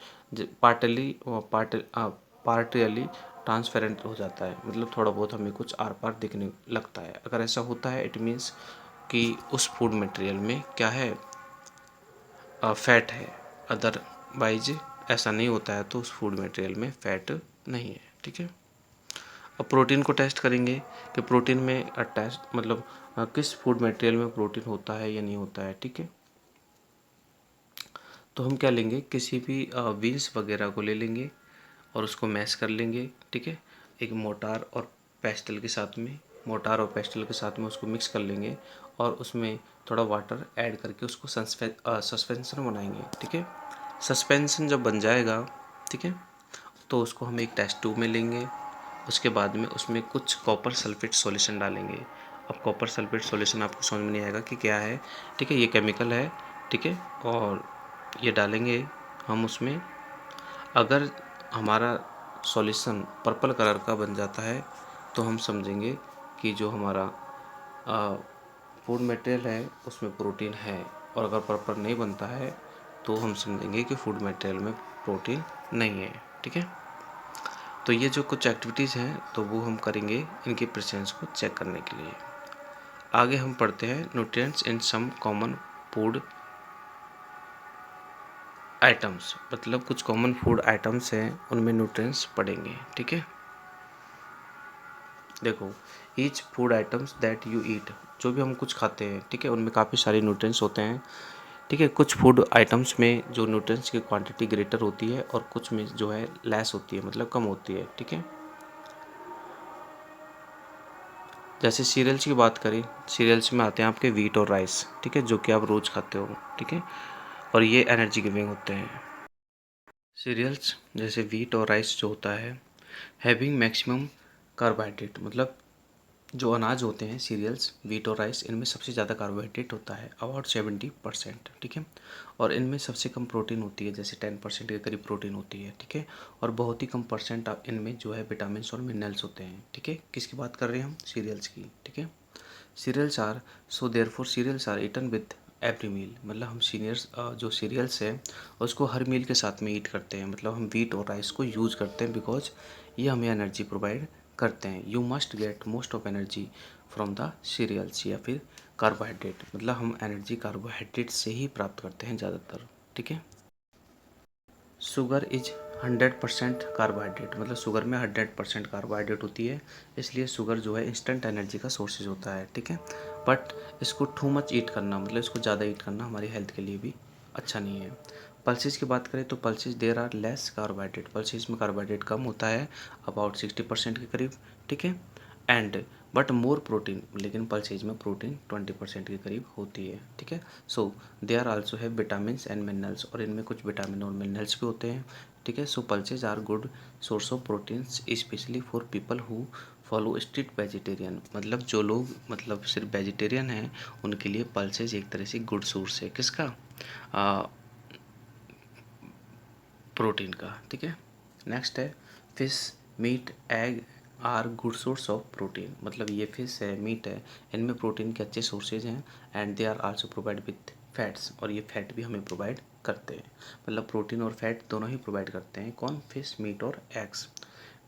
पार्टियली ट्रांसपेरेंट हो जाता है, मतलब थोड़ा बहुत हमें कुछ आर पार दिखने लगता है। अगर ऐसा होता है इट मीन्स कि उस फूड मटेरियल में क्या है, फैट है। अदरवाइज ऐसा नहीं होता है तो उस फूड मटेरियल में फ़ैट नहीं है, ठीक है। अब प्रोटीन को टेस्ट करेंगे कि प्रोटीन में टेस्ट मतलब किस फूड मटेरियल में प्रोटीन होता है या नहीं होता है, ठीक है। तो हम क्या लेंगे, किसी भी बीन्स वगैरह को ले लेंगे और उसको मैश कर लेंगे, ठीक है, एक मोटार और पेस्टल के साथ में, मोटार और पेस्टल के साथ में उसको मिक्स कर लेंगे और उसमें थोड़ा वाटर ऐड करके उसको सस्पेंशन बनाएंगे, ठीक है। सस्पेंशन जब बन जाएगा, ठीक है, तो उसको हम एक टेस्ट ट्यूब में लेंगे। उसके बाद में उसमें कुछ कॉपर सल्फेट सॉल्यूशन डालेंगे। अब कॉपर सल्फेट सॉल्यूशन आपको समझ में नहीं आएगा कि क्या है, ठीक है, ये केमिकल है, ठीक है, और ये डालेंगे हम उसमें। अगर हमारा सॉल्यूशन पर्पल कलर का बन जाता है तो हम समझेंगे कि जो हमारा फूड मटेरियल है उसमें प्रोटीन है, और अगर पर्पल नहीं बनता है तो हम समझेंगे कि फूड मटेरियल में प्रोटीन नहीं है, ठीक है। तो ये जो कुछ एक्टिविटीज़ हैं तो वो हम करेंगे इनके प्रेजेंस को चेक करने के लिए। आगे हम पढ़ते हैं nutrients in some common food items, मतलब कुछ कॉमन फूड आइटम्स हैं उनमें न्यूट्रिएंट्स पढ़ेंगे, ठीक है। देखो, each food items that you eat, जो भी हम कुछ खाते हैं, ठीक है, उनमें काफ़ी सारे न्यूट्रिएंट्स होते हैं, ठीक है। कुछ फूड आइटम्स में जो न्यूट्रिएंट्स की क्वांटिटी ग्रेटर होती है और कुछ में जो है लेस होती है, मतलब कम होती है, ठीक है। जैसे सीरियल्स की बात करें, सीरियल्स में आते हैं आपके वीट और राइस, ठीक है, जो कि आप रोज़ खाते हो, ठीक है, और ये एनर्जी गिविंग होते हैं। सीरियल्स जैसे वीट और राइस जो होता है हैविंग मैक्सिमम कार्बोहाइड्रेट, मतलब जो अनाज होते हैं सीरियल्स, वीट और राइस, इनमें सबसे ज़्यादा कार्बोहाइड्रेट होता है, अबाउट 70%, ठीक है। और इनमें सबसे कम प्रोटीन होती है, जैसे 10% के करीब प्रोटीन होती है, ठीक है। और बहुत ही कम परसेंट इनमें जो है विटामिन और मिनरल्स होते हैं, ठीक है। किसकी बात कर रहे हैं हम? सीरियल्स की, ठीक है। Cereals are so therefore cereals are eaten with every meal, मतलब हम सीनियर्स जो सीरियल्स है उसको हर मील के साथ में ईट करते हैं, मतलब हम वीट और राइस को यूज़ करते हैं बिकॉज ये हमें एनर्जी प्रोवाइड करते हैं। You must get most of energy from the cereals, या फिर कार्बोहाइड्रेट, मतलब हम एनर्जी कार्बोहाइड्रेट से ही प्राप्त करते हैं ज़्यादातर, ठीक है। शुगर इज 100% कार्बोहाइड्रेट, मतलब शुगर में 100% कार्बोहाइड्रेट होती है, इसलिए शुगर जो है इंस्टेंट एनर्जी का सोर्सेज होता है, ठीक है। बट इसको टू मच ईट करना, मतलब इसको ज़्यादा ईट करना हमारी हेल्थ के लिए भी अच्छा नहीं है। पल्सेस की बात करें तो pulses there are less carbohydrate, pulses में कार्बोहाइड्रेट कम होता है, अबाउट 60% के करीब, ठीक है। एंड बट मोर प्रोटीन, लेकिन पल्सेज में प्रोटीन 20% के करीब होती है, ठीक है। So they are also have vitamin and minerals, और इनमें कुछ विटामिन और मिनरल्स भी होते हैं, ठीक है। So pulses are good source of proteins specially for people who follow strict vegetarian, मतलब जो लोग मतलब सिर्फ वेजिटेरियन हैं उनके लिए पल्सेज एक तरह से गुड सोर्स है, किसका? प्रोटीन का, ठीक है। नेक्स्ट है fish, meat, egg are good source of protein, मतलब ये फिश है, मीट है, इनमें प्रोटीन के अच्छे सोर्सेज हैं, and they are also provide with fats, और ये फैट भी हमें प्रोवाइड करते हैं, मतलब प्रोटीन और फैट दोनों ही प्रोवाइड करते हैं, कौन? फिश, मीट और eggs.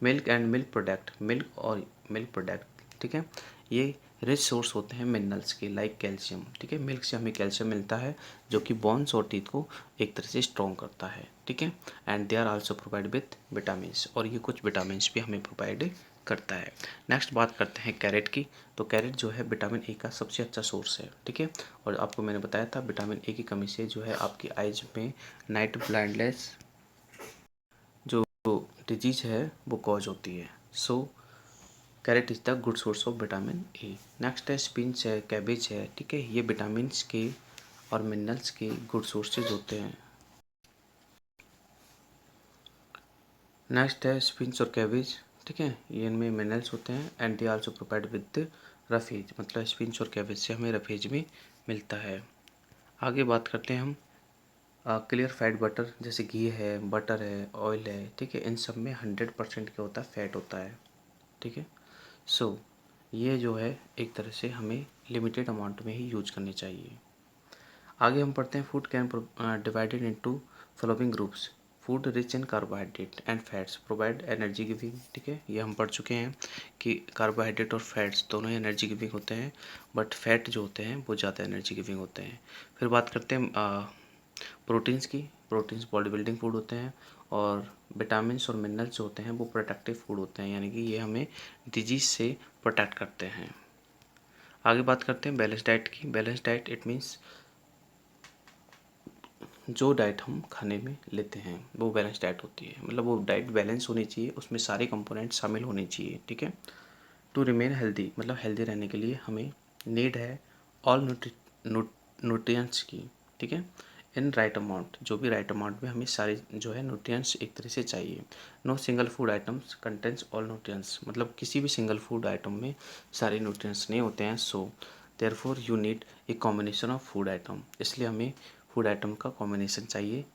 Milk and milk product, milk और मिल्क प्रोडक्ट, ठीक है, ये रिच सोर्स होते हैं मिनरल्स के, लाइक कैल्शियम, ठीक है। मिल्क से हमें कैल्शियम मिलता है जो कि बोन्स और टीथ को एक तरह से स्ट्रॉन्ग करता है, ठीक है। And they are also provide with vitamin, और ये कुछ विटामिन भी हमें प्रोवाइड करता है। नेक्स्ट बात करते हैं कैरेट की, तो कैरेट जो है विटामिन ए का सबसे अच्छा सोर्स है, ठीक है। और आपको मैंने बताया था विटामिन ए की कमी से जो है आपकी आइज में नाइट ब्लाइंडनेस जो डिजीज है वो कॉज होती है। So carrot is the good source of vitamin A. Next है स्पिनच है, कैबेज है, ठीक है, ये विटामिन के और मिनरल्स के गुड सोर्सेज होते हैं। नेक्स्ट है स्पिनच और कैबेज, ठीक है, ये इनमें मिनरल्स होते हैं, and they also provide with roughage, मतलब स्पिनच और कैबेज से हमें रफेज भी मिलता है। आगे बात करते हैं हम क्लियर फैट बटर, जैसे घी है, बटर है, ऑयल है, ठीक है, इन सब में 100% क्या होता है? फैट होता है, ठीक है। सो ये जो है एक तरह से हमें लिमिटेड अमाउंट में ही यूज करनी चाहिए। आगे हम पढ़ते हैं food can divided into following groups, food rich in carbohydrate and fats provide energy giving, ठीक है, ये हम पढ़ चुके हैं कि कार्बोहाइड्रेट और फैट्स दोनों ही एनर्जी गिविंग होते हैं, बट फैट जो होते हैं वो ज़्यादा एनर्जी गिविंग होते हैं। फिर बात करते हैं प्रोटीन्स की, प्रोटीन्स बॉडी बिल्डिंग फूड होते हैं, और विटामिन्स और मिनरल्स जो होते हैं वो प्रोटेक्टिव फूड होते हैं, यानी कि ये हमें डिजीज से प्रोटेक्ट करते हैं। आगे बात करते हैं बैलेंस डाइट की। बैलेंस डाइट इट मीन्स जो डाइट हम खाने में लेते हैं वो बैलेंस डाइट होती है, मतलब वो डाइट बैलेंस होनी चाहिए, उसमें सारे कंपोनेंट शामिल होने चाहिए, ठीक है। टू रिमेन हेल्दी, मतलब हेल्दी रहने के लिए हमें नीड है ऑल न्यूट्रिएंट्स की, ठीक है, इन राइट अमाउंट, जो भी राइट अमाउंट में हमें सारे जो है न्यूट्रिएंट्स एक तरह से चाहिए। No single food items contents all nutrients, मतलब किसी भी सिंगल फूड आइटम में सारे न्यूट्रिएंट्स नहीं होते हैं। So therefore you need a combination of food item, इसलिए हमें फूड आइटम का कॉम्बिनेशन चाहिए,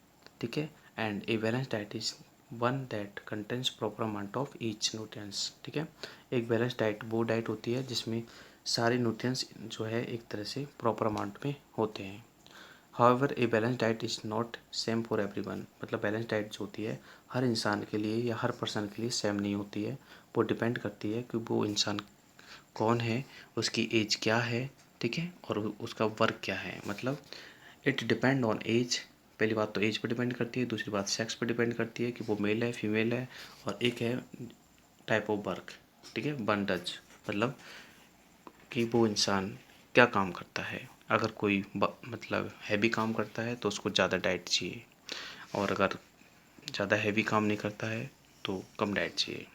ठीक है। And A balance diet is one that contents proper amount of each nutrients, ठीक है। एक बैलेंस डाइट वो डाइट होती है जिसमें सारे न्यूट्रिएंट्स जो है एक तरह से प्रॉपर अमाउंट में होते हैं। However A balance diet is not same for everyone, मतलब बैलेंस डाइट जो होती है हर इंसान के लिए या हर पर्सन के लिए सेम नहीं होती है, वो डिपेंड करती है कि वो इंसान कौन है, उसकी एज क्या है, ठीक है, और उसका वर्क क्या है, मतलब इट डिपेंड ऑन एज। पहली बात तो एज पर डिपेंड करती है, दूसरी बात सेक्स पर डिपेंड करती है कि वो मेल है फीमेल है, और एक है टाइप ऑफ वर्क, ठीक है, बंडज, मतलब कि वो इंसान क्या काम करता है। अगर कोई मतलब हैवी काम करता है तो उसको ज़्यादा डाइट चाहिए, और अगर ज़्यादा हैवी काम नहीं करता है तो कम डाइट चाहिए।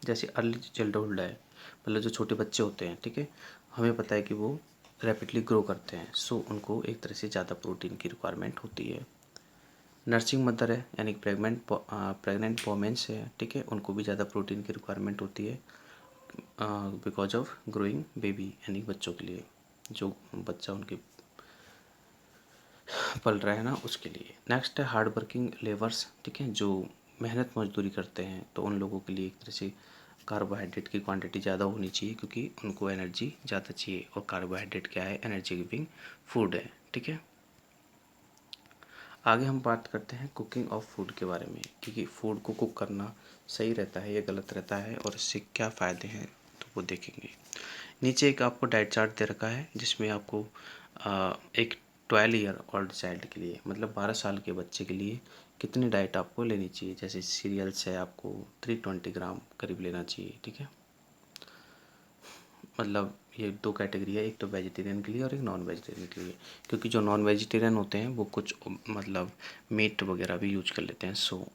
जैसे अर्ली चाइल्डहुड है, मतलब जो छोटे बच्चे होते हैं, ठीक है, हमें पता है कि वो रैपिडली ग्रो करते हैं, सो उनको एक तरह से ज़्यादा प्रोटीन की रिक्वायरमेंट होती है। नर्सिंग मदर है, यानी प्रेग्नेंट वोमेंस है, ठीक है, उनको भी ज़्यादा प्रोटीन की रिक्वायरमेंट होती है। बिकॉज ऑफ ग्रोइंग बेबी, यानी बच्चों के लिए, जो बच्चा उनके पल रहा है ना, उसके लिए। नेक्स्ट है हार्ड वर्किंग लेबर्स, ठीक है, जो मेहनत मजदूरी करते हैं, तो उन लोगों के लिए एक तरह से कार्बोहाइड्रेट की क्वांटिटी ज़्यादा होनी चाहिए, क्योंकि उनको एनर्जी ज़्यादा चाहिए, और कार्बोहाइड्रेट क्या है, एनर्जी गिविंग फूड है, ठीक है। आगे हम बात करते हैं कुकिंग ऑफ फूड के बारे में, कि फूड को कुक करना सही रहता है या गलत रहता है, और इससे क्या फ़ायदे हैं, तो वो देखेंगे। नीचे एक आपको डाइट चार्ट दे रखा है, जिसमें आपको एक 12 ईयर ओल्ड चाइल्ड के लिए, मतलब 12 साल के बच्चे के लिए कितनी डाइट आपको लेनी चाहिए। जैसे सीरियल्स है, आपको 320 ग्राम करीब लेना चाहिए, ठीक है। मतलब ये दो कैटेगरी है, एक तो वेजिटेरियन के लिए और एक नॉन वेजिटेरियन के लिए, क्योंकि जो नॉन वेजिटेरियन होते हैं वो कुछ मतलब मीट वगैरह भी यूज कर लेते हैं, सो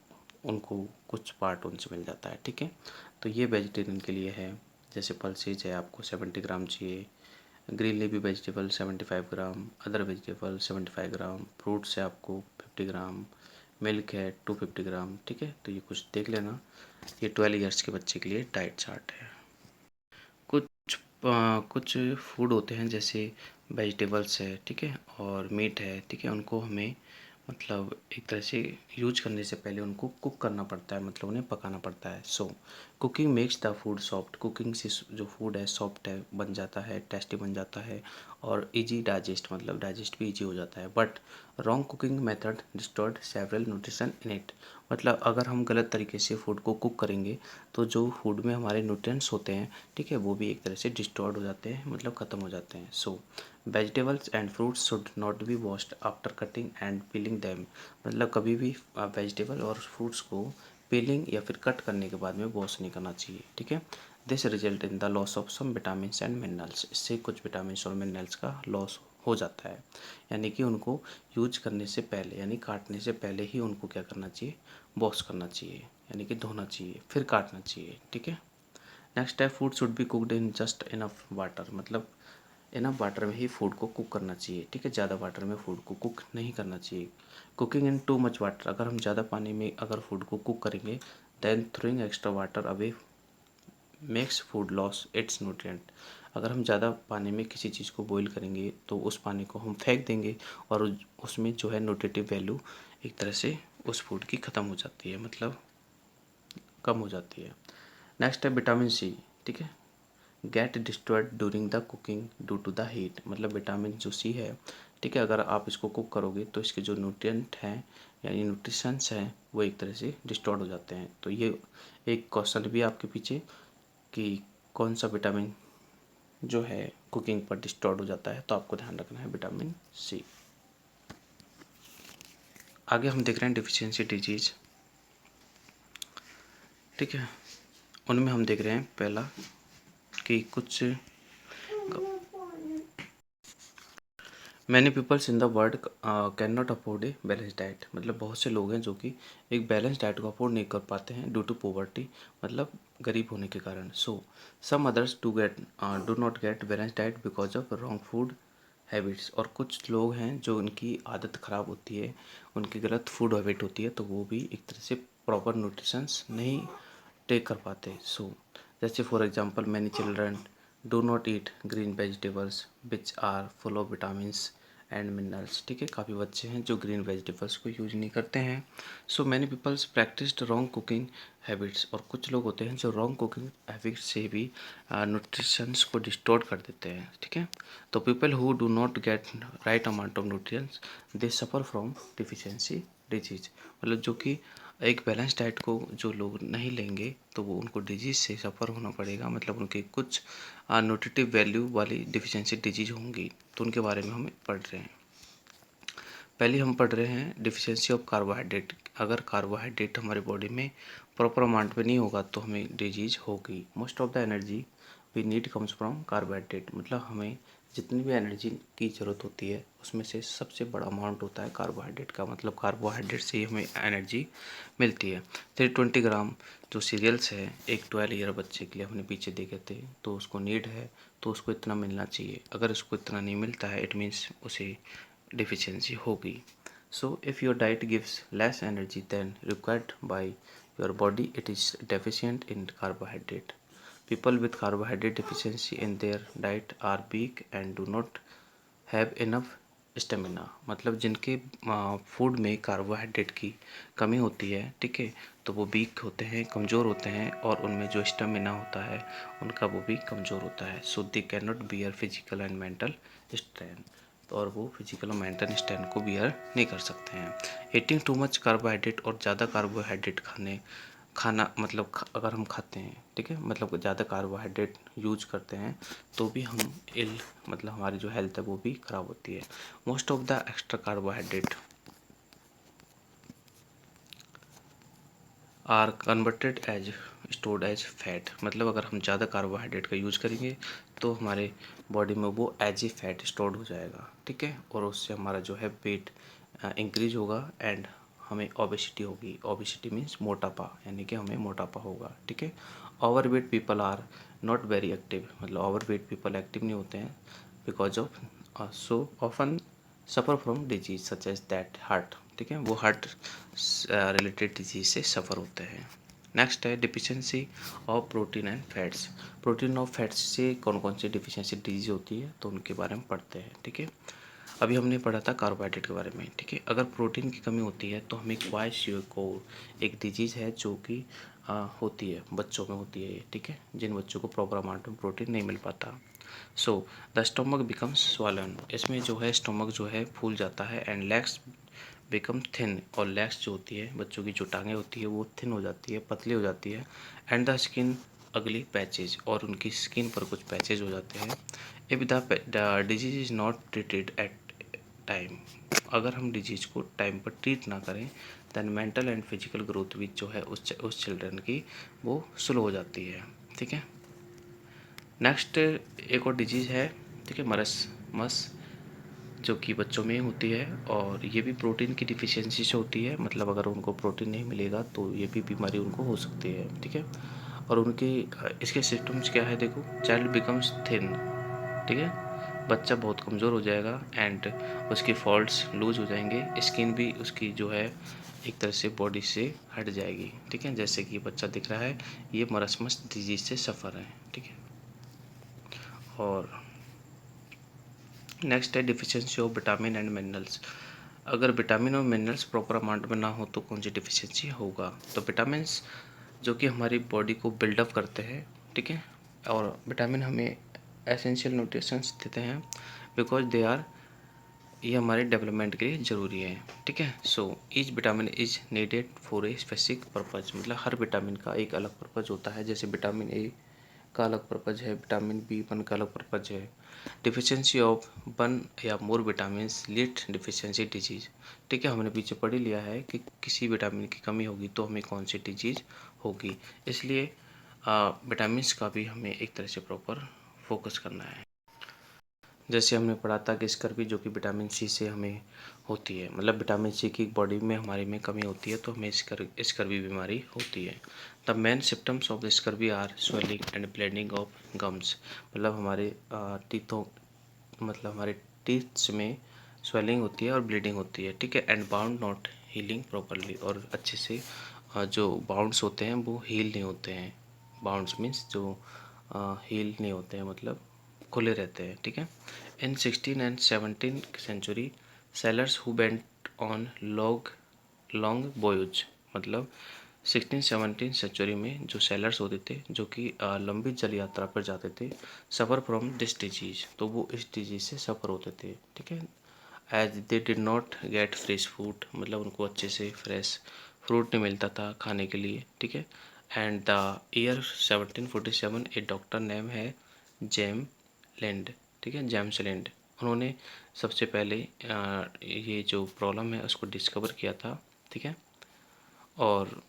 उनको कुछ पार्ट उनसे मिल जाता है, ठीक है। तो ये वेजिटेरियन के लिए है। जैसे पल्सेज है, आपको 70 ग्राम चाहिए, ग्रीन लीफी वेजिटेबल 75 ग्राम, अदर वेजिटेबल 75 ग्राम, फ्रूट्स है आपको 50 ग्राम, मिल्क है 250 ग्राम, ठीक है। तो ये कुछ देख लेना, ये 12 ईयर्स के बच्चे के लिए डाइट चार्ट है। कुछ फूड होते हैं जैसे वेजिटेबल्स है, ठीक है, और मीट है, ठीक है, उनको हमें मतलब एक तरह से यूज करने से पहले उनको कुक करना पड़ता है, मतलब उन्हें पकाना पड़ता है। So cooking makes the food soft, cooking से जो फूड है सॉफ्ट है, बन जाता है, टेस्टी बन जाता है, और इजी डाइजेस्ट, मतलब डाइजेस्ट भी इजी हो जाता है। But wrong cooking method distort several nutrition in it, मतलब अगर हम गलत तरीके से फूड को कुक करेंगे तो जो फूड में हमारे न्यूट्रिएंट्स होते हैं, ठीक है, वो भी एक तरह से डिस्टॉर्ट हो जाते हैं, मतलब ख़त्म हो जाते हैं। So vegetables and fruits should not be washed after cutting and peeling them, मतलब कभी भी वेजिटेबल और फ्रूट्स को पीलिंग या फिर कट करने के बाद में वॉश नहीं करना चाहिए, ठीक है। This result in the loss of some vitamin and minerals, इससे कुछ विटामिन और मिनरल्स का लॉस हो जाता है। यानी कि उनको यूज करने से पहले, यानी काटने से पहले ही उनको क्या करना चाहिए, वॉश करना चाहिए, यानी कि धोना चाहिए, फिर काटना चाहिए, ठीक है। नेक्स्ट है food should be cooked in just enough water, मतलब इनफ वाटर में ही फूड को कुक करना चाहिए, ठीक है। ज़्यादा वाटर में फूड को कुक नहीं करना चाहिए। Cooking in too much water, अगर हम ज़्यादा पानी में अगर फूड को कुक करेंगे, then throwing extra water away makes food loss its nutrient, अगर हम ज़्यादा पानी में किसी चीज़ को बॉईल करेंगे तो उस पानी को हम फेंक देंगे, और उसमें जो है न्यूट्रिटिव वैल्यू एक तरह से उस फूड की ख़त्म हो जाती है, मतलब कम हो जाती है। नेक्स्ट है विटामिन सी, ठीक है, get destroyed during the cooking due to the heat, मतलब विटामिन जो सी है, ठीक है, अगर आप इसको कुक करोगे तो इसके जो न्यूट्रिएंट हैं यानी न्यूट्रिशंस हैं वो एक तरह से डिस्टॉर्ट हो जाते हैं। तो ये एक क्वेश्चन भी आपके पीछे कि कौन सा विटामिन जो है कुकिंग पर डिस्टॉर्ट हो जाता है, तो आपको ध्यान रखना है विटामिन सी। आगे हम देख रहे हैं डिफिशियंसी डिजीज़, ठीक है, उनमें हम देख रहे हैं पहला कि कुछ many peoples in the world can not afford a balance diet, मतलब बहुत से लोग हैं जो कि एक बैलेंस डाइट को अफोर्ड नहीं कर पाते हैं ड्यू टू पोवर्टी, मतलब गरीब होने के कारण। So some others do not get balance diet because of wrong food habits, और कुछ लोग हैं जो उनकी आदत ख़राब होती है, उनकी गलत फूड हैबिट होती है, तो वो भी एक तरह से प्रॉपर न्यूट्रिशंस नहीं टेक कर पाते। सो जैसे for example many children do not eat green vegetables which are full of vitamins and minerals, ठीक है, काफ़ी बच्चे हैं जो ग्रीन वेजिटेबल्स को यूज नहीं करते हैं। So many peoples practised wrong cooking habits, और कुछ लोग होते हैं जो रॉन्ग कुकिंग हैबिट्स से भी न्यूट्रिशंस को डिस्टॉर्ट कर देते हैं, ठीक है। तो people who do not get right amount of nutrients they suffer from deficiency disease, मतलब जो कि एक बैलेंस डाइट को जो लोग नहीं लेंगे तो वो उनको डिजीज़ से सफ़र होना पड़ेगा, मतलब उनके कुछ न्यूट्रिटिव वैल्यू वाली डिफिशियंसी डिजीज होंगी, तो उनके बारे में हम पढ़ रहे हैं। पहले हम पढ़ रहे हैं डिफिशियंसी ऑफ कार्बोहाइड्रेट, अगर कार्बोहाइड्रेट हमारे बॉडी में प्रॉपर अमाउंट में नहीं होगा तो हमें डिजीज होगी। Most of the energy we need comes from carbohydrate, मतलब हमें जितनी भी एनर्जी की ज़रूरत होती है उसमें से सबसे बड़ा अमाउंट होता है कार्बोहाइड्रेट का, मतलब कार्बोहाइड्रेट से ही हमें एनर्जी मिलती है। 320 ग्राम जो सीरियल्स है एक 12 ईयर बच्चे के लिए हमने पीछे देखे थे, तो उसको नीड है, तो उसको इतना मिलना चाहिए, अगर उसको इतना नहीं मिलता है इट मीन्स उसे डिफिशियंसी होगी। So if your diet gives less energy than required by your body it is deficient in carbohydrate, people with carbohydrate deficiency in their diet are weak and do not have enough stamina, मतलब जिनके food में carbohydrate की कमी होती है, ठीक है, तो वो वीक होते हैं, कमज़ोर होते हैं, और उनमें जो स्टेमिना होता है उनका वो भी कमज़ोर होता है। So they can not bear physical and mental strain, और वो फिजिकल और मेंटल स्ट्रेन को बियर नहीं कर सकते हैं। ईटिंग टू मच कार्बोहाइड्रेट, और ज़्यादा कार्बोहाइड्रेट खाना मतलब अगर हम खाते हैं, ठीक है, मतलब ज़्यादा कार्बोहाइड्रेट यूज करते हैं तो भी हम मतलब हमारी जो हेल्थ है वो भी ख़राब होती है। Most of the extra carbohydrate are converted as stored as fat, मतलब अगर हम ज़्यादा कार्बोहाइड्रेट का यूज़ करेंगे तो हमारे बॉडी में वो एज ए फैट स्टोर्ड हो जाएगा, ठीक है, और उससे हमारा जो है वेट इंक्रीज होगा एंड हमें ओबेसिटी होगी। ओबेसिटी मीन्स मोटापा, यानी कि हमें मोटापा होगा, ठीक है। Over weight people are not very active, मतलब ओवर वेट पीपल एक्टिव नहीं होते हैं because of so often suffer from disease such as that heart, ठीक है, वो हार्ट रिलेटेड डिजीज से सफ़र होते हैं। नेक्स्ट है deficiency of protein and fats. Protein और फैट्स से कौन कौन सी डिफिशियंसी डिजीज होती है तो उनके बारे में पढ़ते हैं, ठीक है। अभी हमने पढ़ा था कार्बोहाइड्रेट के बारे में, ठीक है। अगर प्रोटीन की कमी होती है तो हमें क्वाइशियोकोर एक डिजीज़ है जो कि होती है, बच्चों में होती है, ठीक है, जिन बच्चों को प्रॉपर अमाउंट में प्रोटीन नहीं मिल पाता। So the stomach becomes swollen, इसमें जो है स्टोमक जो है फूल जाता है, एंड लेग्स बिकम थिन, और लेग्स जो होती है बच्चों की जो टांगें होती है वो थिन हो जाती है, पतली हो जाती है, and the skin ugly patches, और उनकी स्किन पर कुछ पैचेज हो जाते हैं। If the disease is not treated at time, अगर हम डिजीज़ को टाइम पर ट्रीट ना करें then mental and physical growth भी जो है उस चिल्ड्रन की वो स्लो हो जाती है, ठीक है। नेक्स्ट एक और डिजीज़ है, ठीक है, मस जो कि बच्चों में होती है, और ये भी प्रोटीन की डिफिशियंसी से होती है, मतलब अगर उनको प्रोटीन नहीं मिलेगा तो ये भी बीमारी उनको हो सकती है, ठीक है। और उनकी इसके सिम्टम्स क्या है, देखो, चाइल्ड बिकम्स थिन, ठीक है, बच्चा बहुत कमज़ोर हो जाएगा, एंड उसके फॉल्ट्स लूज हो जाएंगे, स्किन भी उसकी जो है एक तरह से बॉडी से हट जाएगी, ठीक है, जैसे कि बच्चा दिख रहा है ये मरसमस डिजीज से सफ़र है, ठीक है। और नेक्स्ट है deficiency of vitamin and minerals. अगर विटामिन और मिनरल्स प्रॉपर अमाउंट में ना हो तो कौन सी डिफिशियंसी होगा, तो विटामिन्स जो कि हमारी बॉडी को बिल्डअप करते हैं, ठीक है, और विटामिन हमें एसेंशियल न्यूट्रिशंस देते हैं बिकॉज दे आर, ये हमारे डेवलपमेंट के लिए ज़रूरी है, ठीक है। So each vitamin is needed for a specific purpose, मतलब हर विटामिन का एक अलग पर्पज़ होता है, जैसे विटामिन ए का अलग पर्पज़ है, विटामिन बी1 का अलग पर्पज़ है। डिफिशियंसी ऑफ वन या मोर विटामिन लीड डिफिशियंसी डिजीज, ठीक है, हमने पीछे पढ़ ही लिया है कि किसी विटामिन की कमी होगी तो हमें कौन सी डिजीज होगी, इसलिए विटामिन का भी हमें एक तरह से प्रॉपर फोकस करना है। जैसे हमने पढ़ा था कि स्कर्वी जो कि विटामिन सी से हमें होती है, मतलब विटामिन सी की बॉडी में हमारे में कमी होती है तो हमें स्कर्वी बीमारी होती है। The main symptoms of scurvy are swelling and bleeding of gums, मतलब हमारे टीथों, मतलब हमारे टीथ्स में स्वेलिंग होती है और ब्लीडिंग होती है, ठीक है, and bound not healing properly, और अच्छे से जो बाउंड्स होते हैं वो हील नहीं होते हैं। बाउंड्स मीन्स जो हील नहीं होते हैं, मतलब खुले रहते हैं, ठीक है। In 16 and 17 century sailors who went on long voyage, मतलब 16-17 सेंचुरी में जो सेलर्स होते थे जो कि लंबी जल यात्रा पर जाते थे, सफ़र फ्रॉम दिस डिजीज, तो वो इस डिजीज से सफ़र होते थे, ठीक है। As they did not get fresh food, मतलब उनको अच्छे से फ्रेश फ्रूट नहीं मिलता था खाने के लिए, ठीक है। एंड द ईयर 1747 एक डॉक्टर नेम है जेम लैंड, ठीक है, जेम्स लैंड, उन्होंने सबसे पहले ये जो प्रॉब्लम है उसको डिस्कवर किया था, ठीक है। और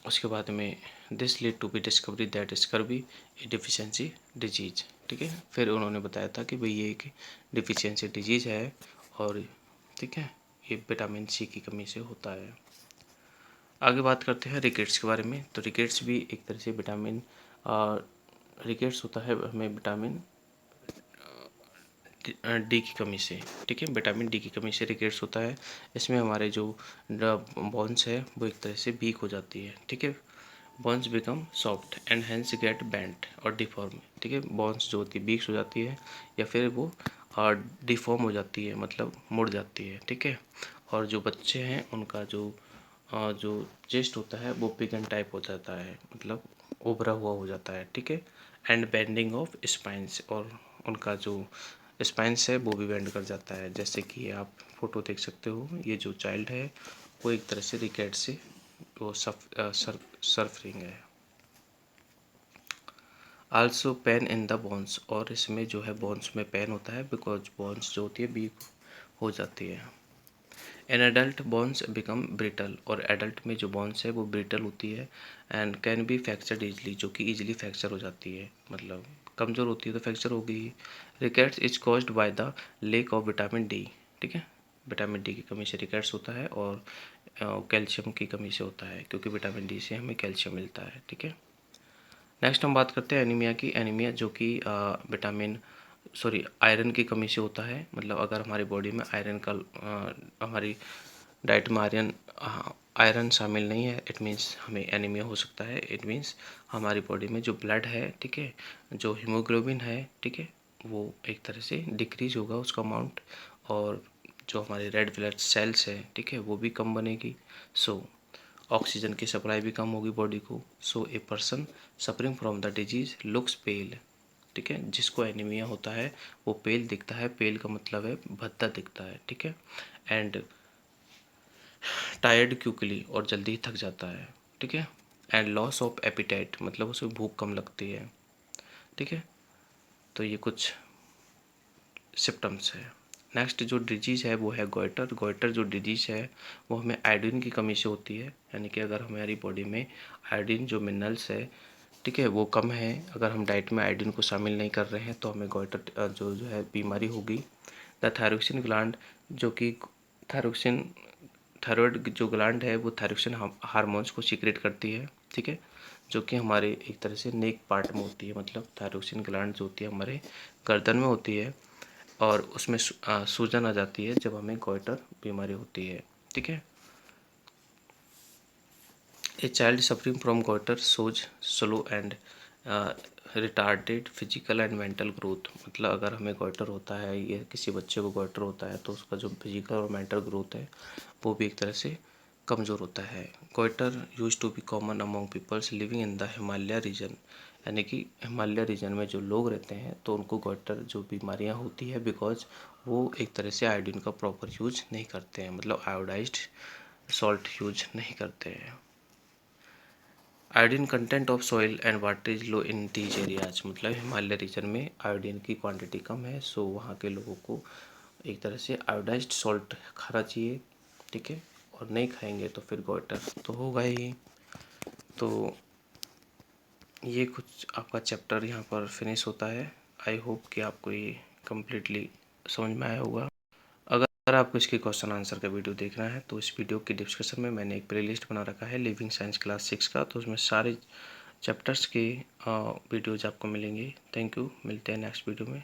उसके बाद में this lead to be discovery that scurvy a deficiency disease, ठीक है, फिर उन्होंने बताया था कि भाई ये एक डिफिशियंसी डिजीज है, और ठीक है, ये विटामिन सी की कमी से होता है। आगे बात करते हैं रिकेट्स के बारे में, तो रिकेट्स भी एक तरह से विटामिन रिकेट्स होता है हमें विटामिन डी की कमी से, ठीक है, विटामिन डी की कमी से रिकेट्स होता है। इसमें हमारे जो बोन्स है वो एक तरह से वीक हो जाती है, ठीक है, bones become soft and hands get bent और डिफॉर्म, ठीक है। बोन्स जो होती है वीक्स हो जाती है या फिर वो डिफॉर्म हो जाती है, मतलब मुड़ जाती है, ठीक है। और जो बच्चे हैं उनका जो चेस्ट होता है वो पिगन टाइप हो जाता है, मतलब उभरा हुआ हो जाता है, ठीक है। एंड बेंडिंग ऑफ स्पाइंस, और उनका जो स्पाइंस है वो भी बेंड कर जाता है। जैसे कि आप फोटो देख सकते हो, ये जो चाइल्ड है वो एक तरह से रिकेट से वो सफरिंग है। Also pain in the bones, और इसमें जो है बोन्स में पेन होता है बिकॉज बोन्स जो होती है वीक हो जाती है। An adult bones become brittle, और एडल्ट में जो बोन्स है वो ब्रिटल होती है and can be fractured easily, जो कि ईजिली फ्रैक्चर हो जाती है, मतलब कमज़ोर होती है तो फ्रैक्चर होगी ही। Rickets is caused by the lack of vitamin D, ठीक है। विटामिन डी की कमी से रिकेट्स होता है, और कैल्शियम की कमी से होता है, क्योंकि विटामिन डी से हमें कैल्शियम मिलता है, ठीक है। नेक्स्ट हम बात करते हैं एनीमिया की। एनीमिया जो कि आयरन की कमी से होता है, मतलब अगर हमारी बॉडी में आयरन का हमारी डाइट में आयरन शामिल नहीं है, इट मीन्स हमें एनीमिया हो सकता है। इट मीन्स हमारी बॉडी में जो ब्लड है, ठीक है, जो हीमोग्लोबिन है, ठीक है, वो एक तरह से डिक्रीज होगा उसका अमाउंट, और जो हमारे रेड ब्लड सेल्स है, ठीक है, वो भी कम बनेगी। सो ऑक्सीजन की सप्लाई भी कम होगी बॉडी को। So a person suffering from the disease looks pale, ठीक है। जिसको एनीमिया होता है वो पेल दिखता है, पेल का मतलब है भद्दा दिखता है, ठीक है। एंड टायर्ड क्विकली, और जल्दी थक जाता है, ठीक है। एंड लॉस ऑफ एपिटाइट, मतलब उसे भूख कम लगती है, ठीक है। तो ये कुछ सिम्टम्स है। नेक्स्ट जो डिजीज़ है वो है गोइटर। गोइटर जो डिजीज़ है वो हमें आयोडीन की कमी से होती है, यानी कि अगर हमारी बॉडी में आयोडीन जो मिनरल्स है, ठीक है, वो कम है, अगर हम डाइट में आयोडीन को शामिल नहीं कर रहे हैं तो हमें गोइटर जो है बीमारी होगी। द थायरोक्सिन ग्लैंड, जो कि थायरोक्सिन थायराइड जो ग्लैंड है वो थायरोक्सिन हार्मोन्स को सीक्रेट करती है, ठीक है, जो कि हमारे एक तरह से नेक पार्ट में होती है, मतलब थायरोक्सिन ग्लैंड जो होती है हमारे गर्दन में होती है, और उसमें सूजन आ जाती है जब हमें गोइटर बीमारी होती है, ठीक है। A child suffering from goitre shows slow and retarded physical and mental growth, मतलब अगर हमें गोइटर होता है या किसी बच्चे को गोइटर होता है तो उसका जो फिजिकल और मेंटल ग्रोथ है वो भी एक तरह से कमज़ोर होता है। Goitre use to be common among peoples living in the Himalaya region, यानी कि हिमालय रीजन में जो लोग रहते हैं तो उनको गोइटर जो बीमारियां होती है बिकॉज वो एक तरह से आयोडीन का प्रॉपर यूज नहीं करते हैं, मतलब आयोडाइज्ड सॉल्ट यूज नहीं करते हैं। Iodine content of soil and water is low in these areas, मतलब हिमालय रीजन में आयोडीन की क्वांटिटी कम है, सो वहाँ के लोगों को एक तरह से आयोडाइज्ड सॉल्ट खाना चाहिए, ठीक है, और नहीं खाएंगे तो फिर गोइटर तो होगा ही। तो ये कुछ आपका चैप्टर यहाँ पर फिनिश होता है। आई होप कि आपको ये कम्प्लीटली समझ में आया होगा। अगर आपको इसके क्वेश्चन आंसर का वीडियो देखना है तो इस वीडियो की डिस्क्रिप्शन में मैंने एक प्लेलिस्ट बना रखा है लिविंग साइंस क्लास 6 का, तो उसमें सारे चैप्टर्स के वीडियोज़ आपको मिलेंगे। थैंक यू, मिलते हैं नेक्स्ट वीडियो में।